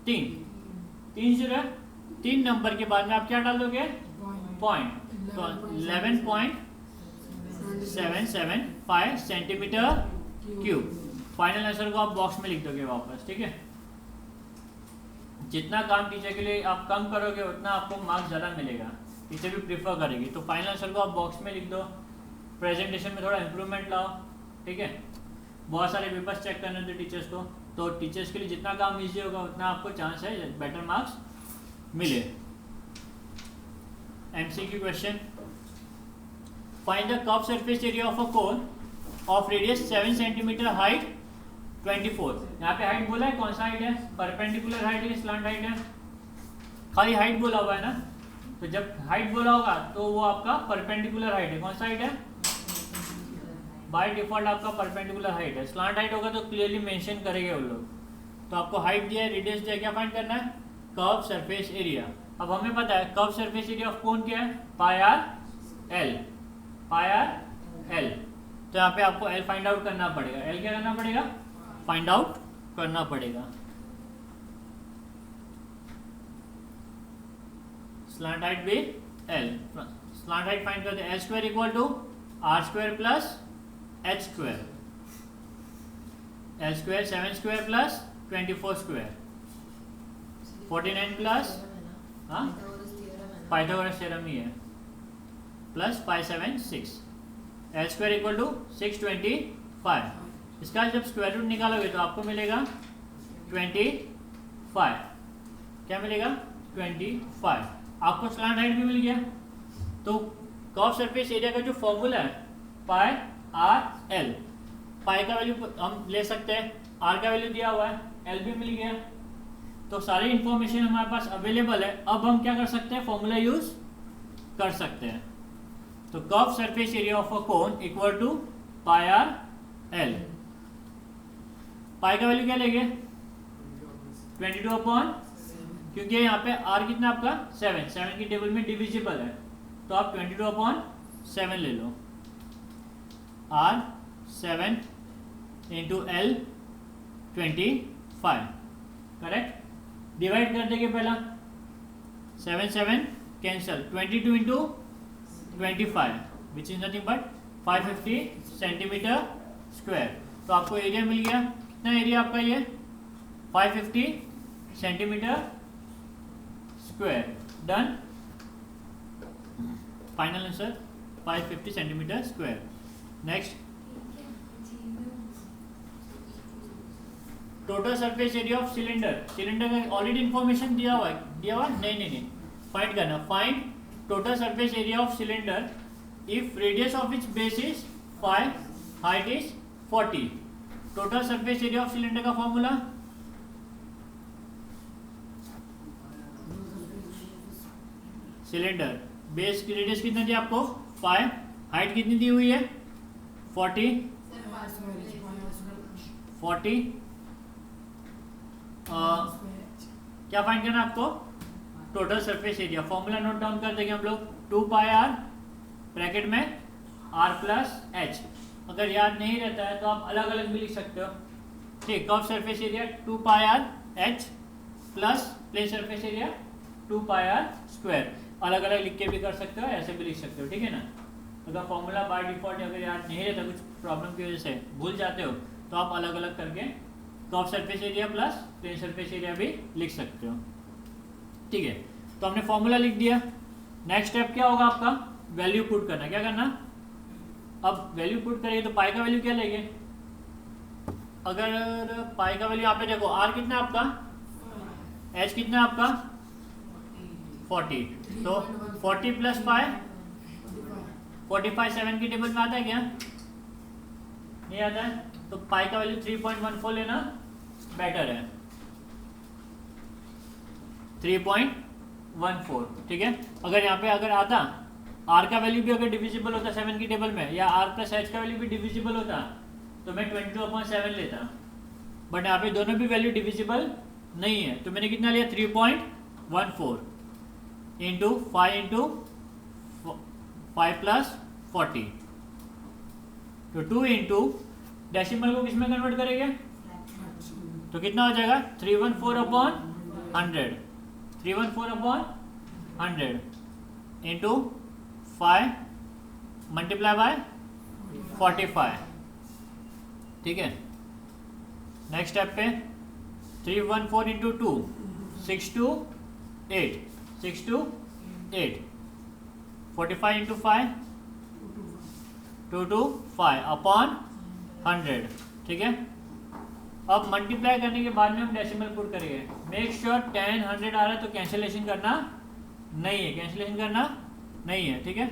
3 जीरो है। 3 नंबर के बाद में आप क्या डाल दोगे? पॉइंट। तो 11.775 सेंटीमीटर क्यूब। फाइनल आंसर को आप बॉक्स में लिख दोगे वापस। ठीक है। जितना काम टीचर के लिए आप कम करोगे उतना आपको मार्क्स ज़्यादा मिलेगा, टीचर भी प्रीफर करेगी। तो फाइनल आंसर को आप बॉक्स में लिख दो। प्रेजेंटेशन में थोड़ा इम्प्रूवमेंट लाओ। ठीक है। बहुत सारे पेपर्स चेक करने थे टीचर्स को, तो टीचर्स के लिए जितना काम ईजी होगा उतना आपको चांस है बेटर मार्क्स मिले। MCQ question. Find the curve surface area of a cone of radius 7 centimetre, height 24। यहाँ पे हाइट बोला है, कौन सा हाइट है? परपेंडिकुलर हाइट है, स्लांट हाइट है? खाली हाइट बोला हुआ है ना, तो जब हाइट बोला होगा तो वो आपका परपेंडिकुलर हाइट है। कौन सा हाइट है? बाय डिफॉल्ट आपका परपेंडिकुलर हाइट है। स्लांट हाइट होगा तो क्लियरली मेंशन करेंगे वो लोग। तो आपको हाइट दिया है, रेडियस दिया है, क्या फाइंड करना है? Curve surface area. अब हमें पता है curve surface area of cone क्या है? पाई आर एल। पाई आर एल। तो यहाँ पे आपको एल फाइंड आउट करना पड़ेगा। एल क्या करना पड़ेगा? फाइंड आउट करना पड़ेगा। स्लांट हाइट भी एल। स्लांट हाइट फाइंड करते हैं। L square equal to r square plus h square. L square 7 square plus 24 square 49 plus Pythagoras theorem ही है plus 576। L square equal to 625। इसका जब स्क्वायर रूट निकालोगे तो आपको मिलेगा 25। क्या मिलेगा? 25। आपको स्लांट हाइट भी मिल गया। तो कर्व सरफेस एरिया का जो फॉर्मूला है पाई आर एल। पाई का वैल्यू हम ले सकते हैं, आर का वैल्यू दिया हुआ है, एल भी मिल गया। तो सारी इंफॉर्मेशन हमारे पास अवेलेबल है। अब हम क्या कर सकते हैं? फॉर्मूला यूज कर सकते हैं। तो curve surface area of a cone equal to pi r L. Pi का वैल्यू क्या लेंगे? 22 अपॉन, क्योंकि यहाँ पे आर कितना आपका 7 की टेबल में डिविजिबल है, तो आप 22 अपॉन 7 ले लो। R 7 into L 25। Correct. Divide कर देंगे पहला, 7 7 cancel, 22 into 25 which is nothing but 550 centimetre square. तो आपको एरिया मिल गया, कितना एरिया आपका ये 550 centimetre square. Done, final answer 550 centimetre square. Next, total surface area of cylinder. Cylinder का ऑलरेडी इंफॉर्मेशन दिया हुआ है, नहीं, फाइंड करना। Find total surface area of cylinder if radius of its base is 5, height is 40। Total surface area of cylinder का formula, cylinder base की radius कितना दी आपको 5, हाइट कितनी दी हुई है 40, क्या फाइंड करना आपको total surface area. Formula note down कर देंगे हम लोग, 2 पाई आर ब्रैकेट में r प्लस एच। अगर याद नहीं रहता है तो आप अलग अलग भी लिख सकते हो। ठीक, curve surface area 2 pi r h plus plane surface area 2 pi r square. अलग अलग लिख के भी कर सकते हो, ऐसे भी लिख सकते हो, ठीक है ना। अगर फॉर्मूला बाय डिफॉल्ट अगर याद नहीं रहता, कुछ प्रॉब्लम की वजह से भूल जाते हो, तो आप अलग अलग करके curve surface area plus plane surface area भी लिख सकते हो। ठीक है, तो हमने फॉर्मूला लिख दिया। नेक्स्ट स्टेप क्या होगा आपका, वैल्यू पुट करना। क्या करना, अब वैल्यू पुट करिए तो पाई का वैल्यू क्या लेंगे। अगर पाई का वैल्यू यहाँ पे देखो, आर कितना है आपका, एच कितना है आपका 40, तो 40 प्लस पाई 45 7 की टेबल में आता है क्या, नहीं आता है। तो पाई का वैल्यू 3.14 लेना बेटर है, 3.14। ठीक है, अगर यहाँ पे अगर आता आर का वैल्यू भी अगर डिविजिबल होता 7 की टेबल में, या आर प्लस एच का वैल्यू भी डिविजिबल होता, तो मैं 22/7 लेता। बट यहाँ पे दोनों भी वैल्यू डिविजिबल नहीं है, तो मैंने कितना लिया 3.14 इंटू 5 इंटू 5 प्लस 40, तो 2 इंटू डेसिमल को किसमें कन्वर्ट करेंगे, तो कितना हो जाएगा 314/100, 314/100 इंटू 5 मल्टीप्लाई बाय 45। ठीक है, नेक्स्ट स्टेप पे 314 इंटू 2 628, 628 45 इंटू 5 225 अपॉन 100। ठीक है, अब मल्टीप्लाई करने के बाद में हम डेसिमल पुट करेंगे। मेक श्योर 10 100 आ रहा है तो कैंसिलेशन करना नहीं है, कैंसिलेशन करना नहीं है। ठीक है,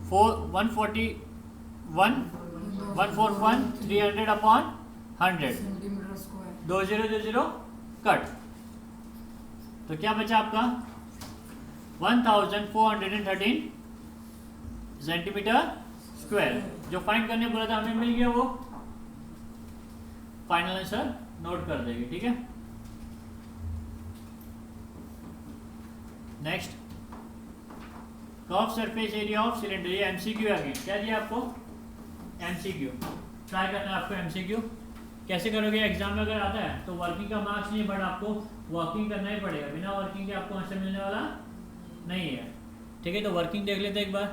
141 300 अपॉन 100, 2020 कट, तो क्या बचा आपका 1413 सेंटीमीटर स्क्वायर। जो फाइंड करने बोला था हमें मिल गया, वो फाइनल आंसर नोट कर देंगे। ठीक है, next, curve surface area of cylinder. ये एमसीक्यू आ गया, क्या दिया आपको एमसीक्यू, ट्राई करना है आपको एमसीक्यू। कैसे करोगे, एग्जाम में अगर आता है तो वर्किंग का मार्क्स नहीं, बट आपको वर्किंग करना ही पड़ेगा, बिना वर्किंग के आपको आंसर मिलने वाला नहीं है। ठीक है, तो वर्किंग देख लेते हैं एक बार।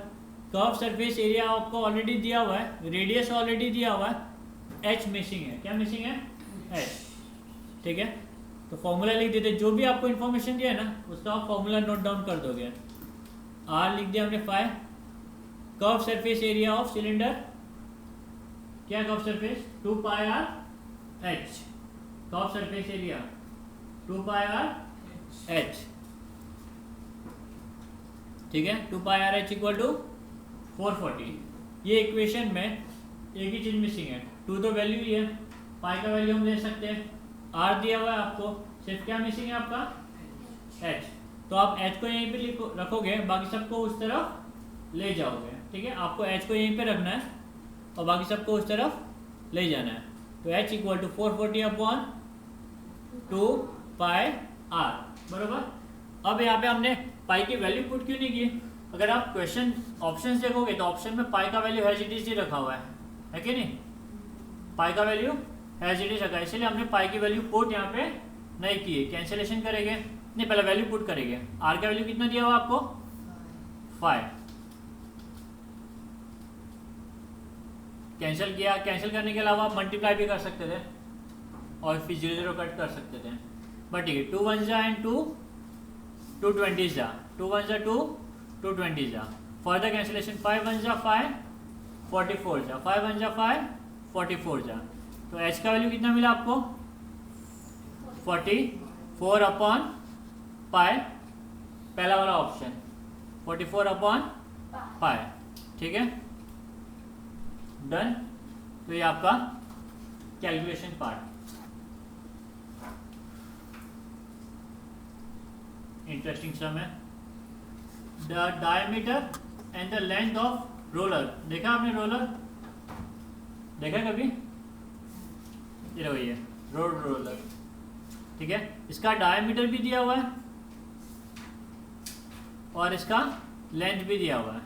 कर्व सरफेस एरिया आपको ऑलरेडी दिया हुआ है, रेडियस ऑलरेडी दिया हुआ है, एच मिसिंग है। क्या मिसिंग है, एच। ठीक है, तो फॉर्मूला लिख देते, जो भी आपको इन्फॉर्मेशन दिया है ना उसका आप फॉर्मूला नोट डाउन कर दोगे। आर लिख दिया हमने 5, curve surface area of cylinder, क्या curve surface 2 pi r h, curve surface area 2 pi r h. ठीक है, 2 pi r h equal to 440। ये इक्वेशन में एक ही चीज मिसिंग है, 2 तो वैल्यू ही है, पाई का वैल्यू हम ले सकते हैं, आर दिया हुआ है आपको, सिर्फ क्या मिसिंग है आपका एच। तो आप एच को यहीं पे रखोगे, बाकी सबको उस तरफ ले जाओगे। ठीक है, आपको एच को यहीं पे रखना है और बाकी सबको उस तरफ ले जाना है। तो h equal to 440/2 pi r, बरोबर। अब यहाँ पे हमने पाई की वैल्यू पुट क्यों नहीं की, अगर आप क्वेश्चन ऑप्शंस देखोगे तो ऑप्शन में पाई का value has it is he रखा हुआ है कि नहीं, पाई का वैल्यू हैज इट इज रखा है, इसलिए हमने पाई की वैल्यू पुट यहाँ पे नहीं की है। कैंसिलेशन करेंगे, नहीं पहले वैल्यू पुट करेंगे। आर का वैल्यू कितना दिया हुआ आपको 5, कैंसिल किया, कैंसिल करने के अलावा आप मल्टीप्लाई भी कर सकते थे और फिर 0 0 कट कर सकते थे, बट ठीक है 2 1 जा एंड 2 2 20 जा, 2 1 जा 2 2 20 जा, फर्दर कैंसिलेशन 5 1 जा 5 44 जा, 5 1 जा 5 44 जा, तो एच का वैल्यू कितना मिला आपको 44 अपॉन पाई, पहला वाला ऑप्शन 44 अपॉन पाई, ठीक है डन। तो ये आपका कैलकुलेशन पार्ट, इंटरेस्टिंग सम है। The diameter and the length of roller, देखा आपने रोलर देखा कभी, ये रहो ये रोलर, ठीक है, इसका डायमीटर भी दिया हुआ है और इसका लेंथ भी दिया हुआ है।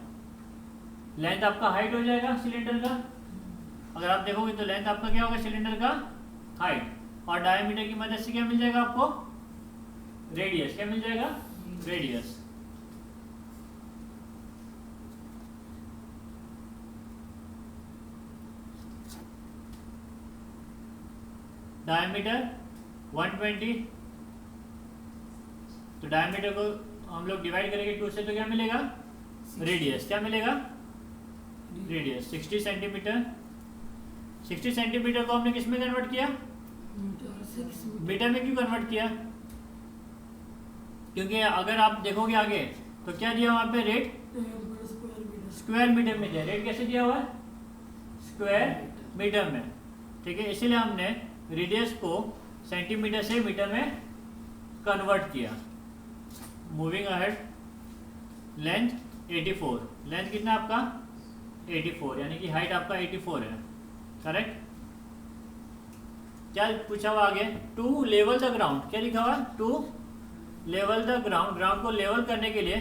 लेंथ आपका हाइट हो जाएगा सिलेंडर का, अगर आप देखोगे तो लेंथ आपका क्या होगा सिलेंडर का हाइट, और डायमीटर की मदद से क्या मिल जाएगा आपको रेडियस, क्या मिल जाएगा रेडियस। डायमीटर 120, तो डायमीटर को हम लोग डिवाइड करेंगे 2 से, तो क्या मिलेगा रेडियस, क्या मिलेगा रेडियस 60 सेंटीमीटर। 60 सेंटीमीटर को हमने किस में कन्वर्ट किया, मीटर में। क्यों कन्वर्ट किया, क्योंकि अगर आप देखोगे आगे तो क्या दिया वहां पे रेट स्क्वायर मीटर में दिया, रेट कैसे दिया हुआ है स्क्वायर मीटर में, ठीक है, इसीलिए हमने रेडियस को सेंटीमीटर से मीटर में कन्वर्ट किया। मूविंग अहेड, लेंथ 84, लेंथ कितना आपका 84, यानी कि हाइट आपका 84 है, करेक्ट। क्या पूछा हुआ आगे, टू लेवल द ग्राउंड, क्या लिखा हुआ to level the ground, ground को लेवल करने के लिए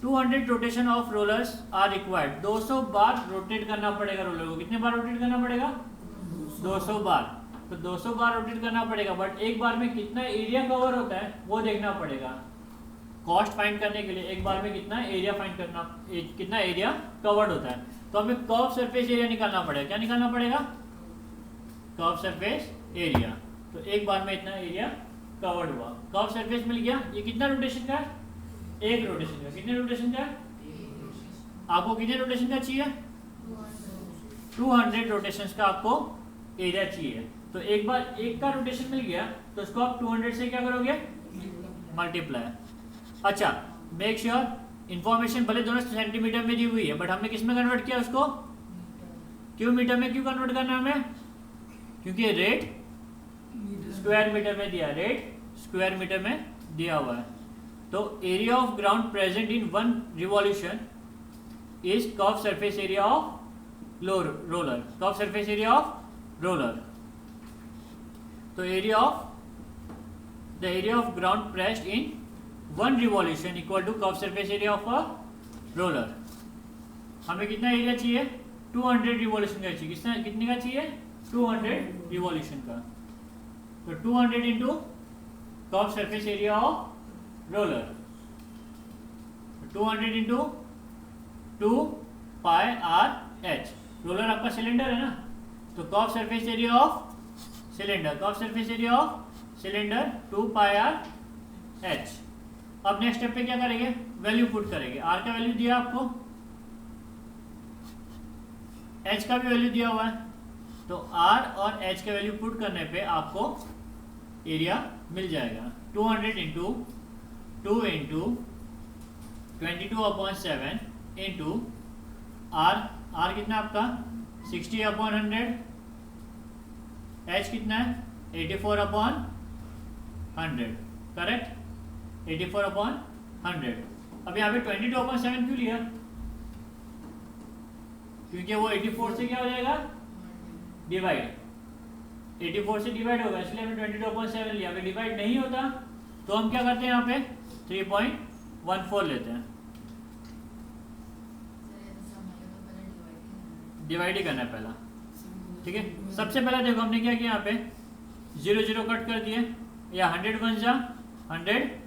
200 rotation of rollers are required, 200 बार रोटेट करना पड़ेगा रोलर को। कितने बार रोटेट करना पड़ेगा 200 बार, तो 200 बार रोटेट करना पड़ेगा, बट एक बार में कितना एरिया कवर होता है वो देखना पड़ेगा। कॉस्ट फाइंड करने के लिए एक बार में कितना एरिया फाइंड करना, कितना एरिया कवर्ड होता है, तो हमें कर्व सरफेस एरिया निकालना पड़ेगा। क्या निकालना पड़ेगा कर्व सरफेस एरिया, तो एक बार में इतना एरिया कवर्ड हुआ, कर्व सरफेस मिल गया। ये कितना रोटेशन का, एक रोटेशन का, कितने रोटेशन का, आपको कितने रोटेशन का चाहिए 200 रोटेशंस का आपको एरिया चाहिए, तो एक बार एक का रोटेशन मिल गया तो उसको आप 200 से क्या करोगे मल्टीप्लाई। अच्छा, मेक श्योर इंफॉर्मेशन भले दोनों सेंटीमीटर में दी हुई है, बट हमने किस में कन्वर्ट किया उसको, क्यों मीटर में क्यों कन्वर्ट करना हमें, क्योंकि रेट स्क्वायर मीटर में दिया, रेट स्क्वायर मीटर में दिया हुआ है। तो area of ground present in 1 revolution is curve surface area of roller, curve surface area of roller. तो area of the area of ground pressed in 1 revolution equal to curve surface area of a roller. हमें कितना area चाहिए 200 revolution का चाहिए, कितने का चाहिए 200 revolution का, तो 200 into curve surface area of roller, 200 into 2 pi r H, roller आपका सिलेंडर है ना, तो curve surface area of cylinder, curve surface area of cylinder 2 pi r H. अब नेक्स्ट स्टेप पे क्या करेंगे, वैल्यू पुट करेंगे। आर का वैल्यू दिया आपको, एच का भी वैल्यू दिया हुआ है, तो आर और एच का वैल्यू पुट करने पे आपको एरिया मिल जाएगा 200 इंटू 2 इंटू 22/7 इंटू आर कितना आपका 60/100, एच कितना है 84/100, करेक्ट 84/100। अब यहाँ पे 22/7 क्यों लिया, क्योंकि वो 84 से क्या हो जाएगा डिवाइड, 84 से डिवाइड होगा, इसलिए हमने 22/7 लिया। अगर डिवाइड नहीं होता तो हम क्या करते हैं यहाँ पे 3.14 लेते हैं, डिवाइड ही करना है पहला, ठीक है। सबसे पहला देखो हमने क्या किया, यहाँ पे 0 0 कट कर दिए, या 100 1 जा 100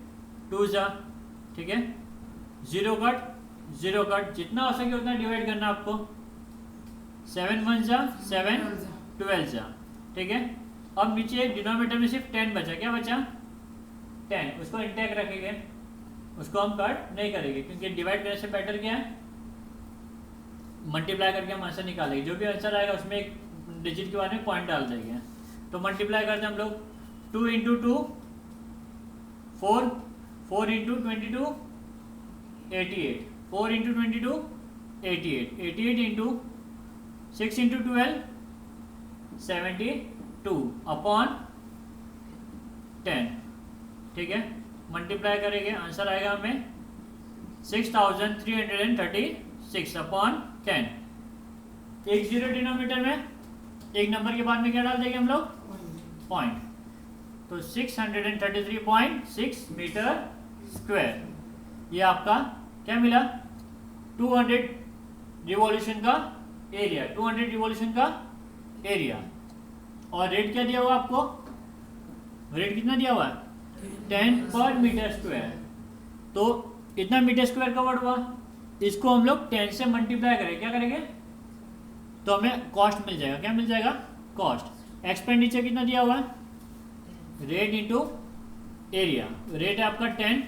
2 जा, ठीक है, 0 कट 0 कट, जितना हो सके उतना डिवाइड करना आपको, 7 1 जा 7 12 जा, ठीक है। अब नीचे डिनोमिनेटर में सिर्फ 10 बचा, क्या बचा 10, उसको इंटैक्ट रखेंगे, उसको हम कट नहीं करेंगे क्योंकि डिवाइड करने से बेटर क्या है मल्टीप्लाई करके हम आंसर निकालेंगे। जो भी आंसर आएगा उसमें एक डिजिट के बाद में पॉइंट डाल देंगे। तो मल्टीप्लाई करते हैं हम लोग 2 into 2 4, 4 into 22 88, 4 into 22 88, 88 into 6 into 12 72 upon 10, ठीक है। मल्टीप्लाई करेंगे आंसर आएगा हमें 6336 अपॉन 10। एक जीरो डिनोमिनेटर में, एक नंबर के बाद में क्या डाल देंगे हम लोग पॉइंट, तो 633.6 मीटर स्क्वायर। ये आपका क्या मिला 200 रिवॉल्यूशन का एरिया, 200 रिवॉल्यूशन का एरिया। और रेट क्या दिया हुआ आपको, रेट कितना दिया हुआ है 10 पर मीटर स्क्वायर। तो इतना मीटर स्क्वायर कवर्ड हुआ, इसको हम लोग 10 से मल्टीप्लाई करेंगे, क्या करेंगे तो हमें कॉस्ट मिल जाएगा, क्या मिल जाएगा कॉस्ट। एक्सपेंडिचर कितना दिया हुआ है रेट इंटू एरिया, रेट है आपका 10,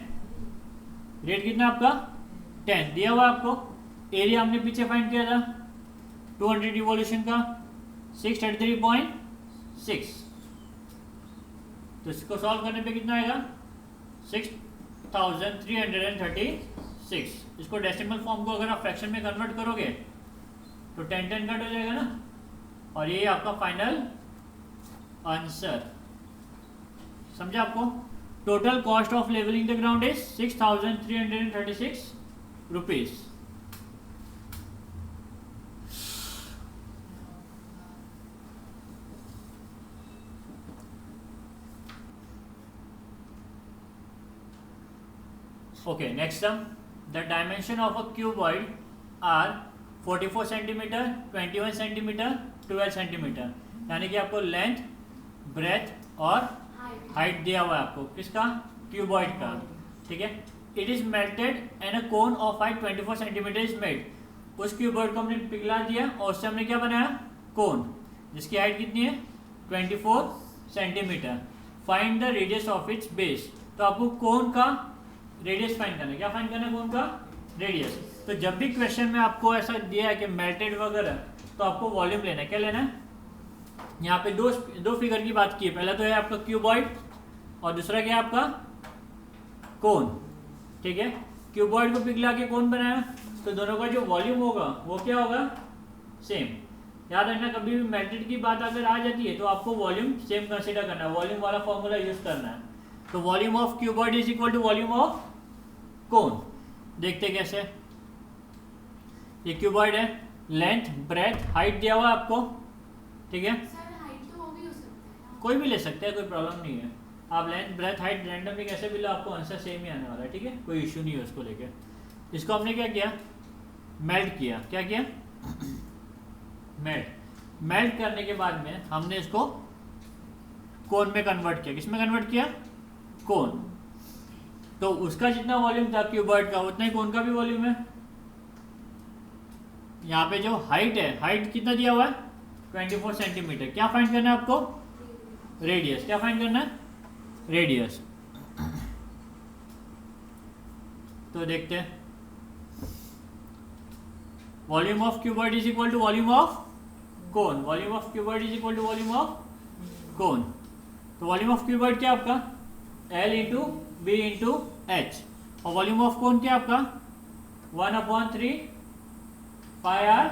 रेट कितना आपका 10 दिया हुआ आपको, एरिया हमने पीछे फाइंड किया था 200 रिवॉल्यूशन का 633.6। तो इसको सॉल्व करने पे कितना आएगा 6336। इसको डेसिमल फॉर्म को अगर आप फ्रैक्शन में कन्वर्ट करोगे तो 10 10 कट हो जाएगा ना, और ये आपका फाइनल आंसर। समझा आपको। Total cost of levelling the ground is 6336 rupees. Okay, next sum. The dimension of a cuboid are 44 centimetre, 21 centimetre, 12 centimetre. यानी कि आपको लेंथ, ब्रेथ और हाइट दिया हुआ है आपको किसका क्यूबॉइड का, ठीक है। It is melted and a cone of height 24 centimetre is made. उस क्यूबॉइड को हमने पिघला दिया और उससे हमने क्या बनाया कोन, जिसकी हाइट कितनी है 24 centimetre. Find the radius of its base. तो आपको कोन का रेडियस फाइंड करना है, क्या फाइंड करना है कोन का रेडियस। तो जब भी क्वेश्चन में आपको ऐसा दिया है कि मेल्टेड वगैरह, तो आपको वॉल्यूम लेना है, क्या लेना है। यहाँ पे दो फिगर की बात की है, पहला तो है आपका क्यूबॉइड और दूसरा क्या है आपका कोन, ठीक है। क्यूबॉइड को पिघला के कोन बनाया, तो दोनों का जो वॉल्यूम होगा वो क्या होगा सेम। याद रखना कभी भी मेल्टेड की बात अगर आ जाती है तो आपको वॉल्यूम सेम कंसीडर करना है, वॉल्यूम वाला फॉर्मूला यूज करना है। तो volume of cuboid is equal to volume of cone. देखते कैसे, ये क्यूबॉइड है, लेंथ ब्रेथ हाइट दिया हुआ आपको, ठीक है। सर हाइट तो वो भी हो सकता है, कोई भी ले सकते हैं, कोई प्रॉब्लम नहीं है। आप लेंथ ब्रेथ हाइट रैंडमली कैसे भी लो, आपको आंसर सेम ही आने वाला है, ठीक है, कोई इशू नहीं है उसको लेके। इसको हमने क्या किया मेल्ट किया, क्या किया मेल्ट करने के बाद में हमने इसको कोन में कन्वर्ट किया। किस में कन्वर्ट किया कोन। तो उसका जितना वॉल्यूम था क्यूबॉइड का उतना ही कोन का भी वॉल्यूम है। यहाँ पे जो हाइट है, हाइट कितना दिया हुआ है 24 सेंटीमीटर। क्या फाइंड करना है आपको रेडियस, क्या फाइंड करना है रेडियस। तो देखते हैं volume of cuboid is equal to volume of cone, volume of cuboid is equal to volume of cone. तो वॉल्यूम ऑफ क्यूबॉइड क्या आपका L into B into h, और वॉल्यूम ऑफ कोन क्या आपका 1/3 pi r,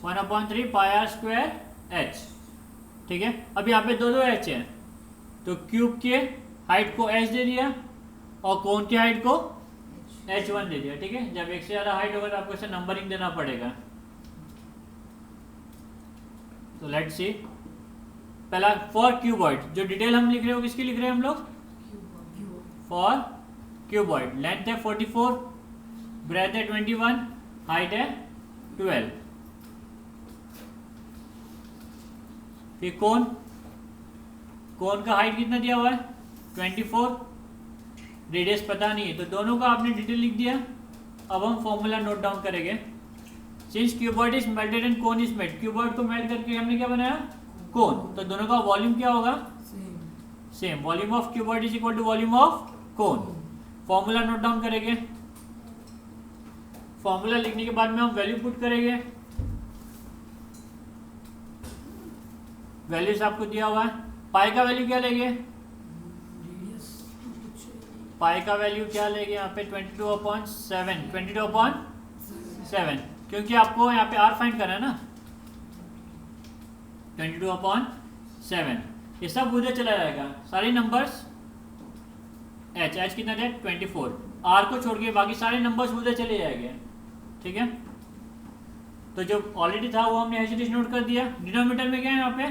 1/3 pi r square h, ठीक है। अब यहाँ पे दो एच है, तो क्यूब के हाइट को h दे दिया और कोन की हाइट को h1 दे दिया, ठीक है। जब एक से ज़्यादा हाइट होगा तो आपको इसे नंबरिंग देना पड़ेगा। तो लेट्स सी, पहला फॉर क्यूबॉइड, जो डिटेल हम लिख रहे हो किसकी लिख रहे हैं हम लोग फॉर क्यूबॉइड। लेंथ है 44, ब्रेथ है 21, हाइट है 12। फिर कोन का हाइट कितना दिया हुआ है 24, रेडियस पता नहीं है, तो दोनों का आपने डिटेल लिख दिया। अब हम फॉर्मूला नोट डाउन करेंगे। Since cuboid is melted and cone is melt, cuboid को मेल्ट करके हमने क्या बनाया, कोन, तो दोनों का वॉल्यूम क्या होगा, same. Volume of cuboid is equal to volume of cone. Formula note down करेंगे, फॉर्मूला लिखने के बाद में हम वैल्यू पुट करेंगे। वैल्यूज आपको दिया हुआ है। पाई का वैल्यू क्या लेंगे, पाई का वैल्यू क्या लेंगे यहाँ पे 22/7, 22/7, क्योंकि आपको यहाँ पे आर फाइंड करना है ना, 22/7। ये सब उधर चला जाएगा, सारे नंबर्स एच कितना है 24, आर को छोड़ के बाकी सारे नंबर्स उधर चले जाएंगे, ठीक है। तो जो ऑलरेडी था वो हमने एच नोट कर दिया। डिनोमिनेटर में क्या है यहाँ पे,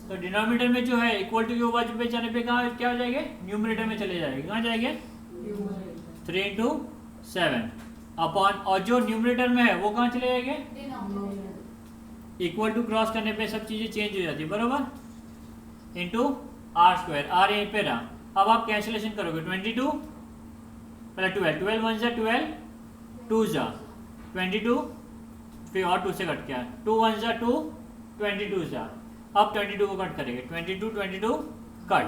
तो डिनोमिनेटर में जो है इक्वल टू के ऊपर पे जाने पे कहाँ क्या हो जाएंगे, न्यूमरेटर में चले जाएंगे। कहाँ जाएंगे, 3 × 7 अपॉन, और जो न्यूमरेटर में है वो कहाँ चले जाएंगे, इक्वल टू क्रॉस करने पे सब चीजें चेंज हो जाती है, बरोबर, इंटू r², आर यहीं पे रहा। अब आप कैंसिलेशन करोगे, 22 पहले 12 1 जा 12, 2 जा 22, फिर और 2 से कट गया, 2 1 जा 2, 22 जा। अब 22 को कट करेंगे, 22 कट,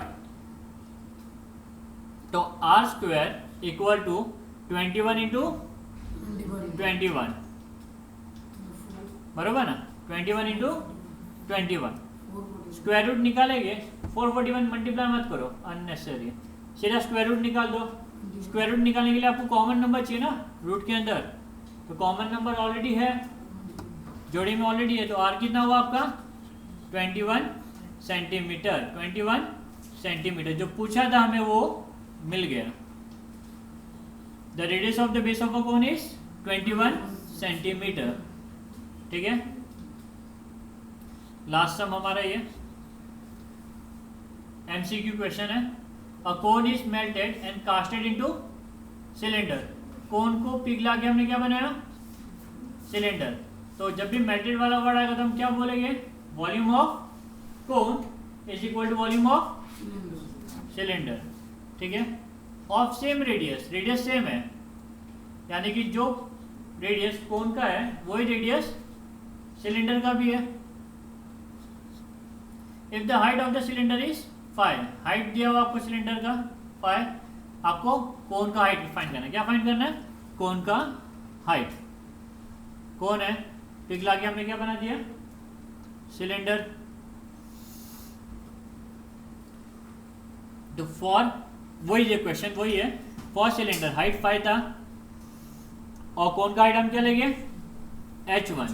तो r² इक्वल टू 21 × 21, बरोबर ना, 21 × 21। स्क्वायर रूट निकालेंगे, 441 मल्टीप्लाई मत करो अननेसेसरी, सीधा स्क्वायर रूट निकाल दो। स्क्वायर रूट निकालने के लिए आपको कॉमन नंबर चाहिए ना रूट के अंदर, तो कॉमन नंबर ऑलरेडी है, जोड़ी में ऑलरेडी है, तो आर कितना हुआ आपका 21 सेंटीमीटर, 21 सेंटीमीटर जो पूछा था हमें वो मिल गया। The radius of the base of a cone is 21 centimetre, ठीक है। लास्ट सम हमारा ये MCQ क्वेश्चन है। A cone is melted and casted into cylinder, cone को पिघला के हमने क्या बनाया, सिलेंडर। तो जब भी मेल्टेड वाला वर्ड आएगा तो हम क्या बोलेंगे, volume of cone is equal to volume of cylinder, ठीक है। Of same radius, radius same है, यानी कि जो रेडियस कोन का है वही रेडियस सिलेंडर का भी है। If the height of the cylinder is 5, height दिया हुआ आपको सिलेंडर का 5, आपको कोन का हाइट फाइंड करना है। क्या फाइंड करना है, कोन का हाइट। कौन है, पिघला के हमने क्या बना दिया, सिलेंडर। तो फॉर, वही ये क्वेश्चन वही है, फॉर सिलेंडर हाइट 5 था, और कोन का हाइट हम क्या लेंगे, h1।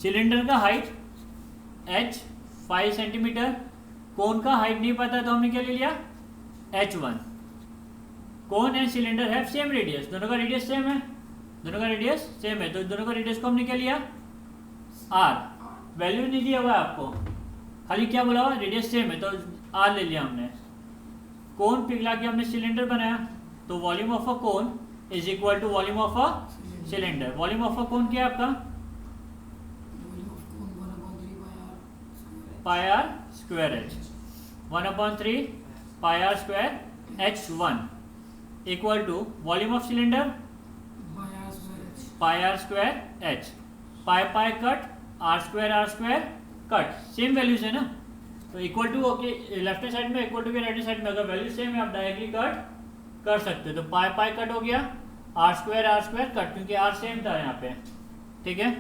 सिलेंडर का हाइट h 5 सेंटीमीटर, कोन का हाइट नहीं पता तो हमने क्या ले लिया, h1। कोन एंड सिलेंडर है सेम रेडियस, दोनों का रेडियस सेम है, दोनों का रेडियस सेम है, तो दोनों का रेडियस को हमने क्या लिया, r। वैल्यू नहीं दिया हुआ है आपको, खाली क्या बोला हुआ, रेडियस सेम है तो r ले लिया हमने। कोन पिघला के हमने सिलेंडर बनाया, तो volume of a cone is equal to volume of a cylinder. Volume of a cone क्या है आपका, pi r square h, 1/3 pi r square h1 equal to volume of cylinder pi r square h। Pi pi cut, r square cut, same values है ना, तो equal to okay, left hand side में equal to के right side में अगर value same है आप directly cut कर सकते हो। तो पाई पाई कट हो गया, आर स्क्वायर कट, क्योंकि आर सेम था यहाँ पे, ठीक है।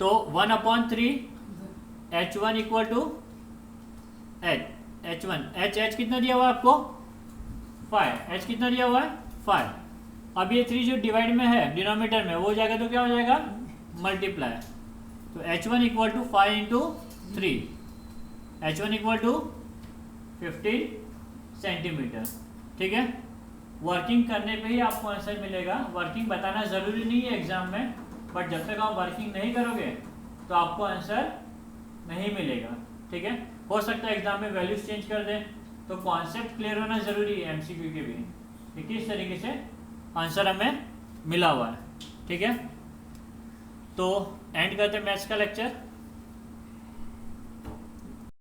तो 1/3 h1 equal to h1, h कितना दिया हुआ है आपको 5, h कितना दिया हुआ है 5। अब ये 3 जो डिवाइड में है डिनोमिनेटर में वो जाएगा तो क्या हो जाएगा, मल्टीप्लाई। तो h1 equal to 5 × 3, h1 equal to 15 centimetre, ठीक है। वर्किंग करने पे ही आपको आंसर मिलेगा, वर्किंग बताना ज़रूरी नहीं है एग्जाम में, बट जब तक आप वर्किंग नहीं करोगे तो आपको आंसर नहीं मिलेगा, ठीक है। हो सकता है एग्जाम में वैल्यूज चेंज कर दें, तो कॉन्सेप्ट क्लियर होना ज़रूरी है MCQ के भी, ठीक है। इस तरीके से आंसर हमें मिला हुआ है, ठीक है। तो एंड करते हैं मैथ्स का लेक्चर।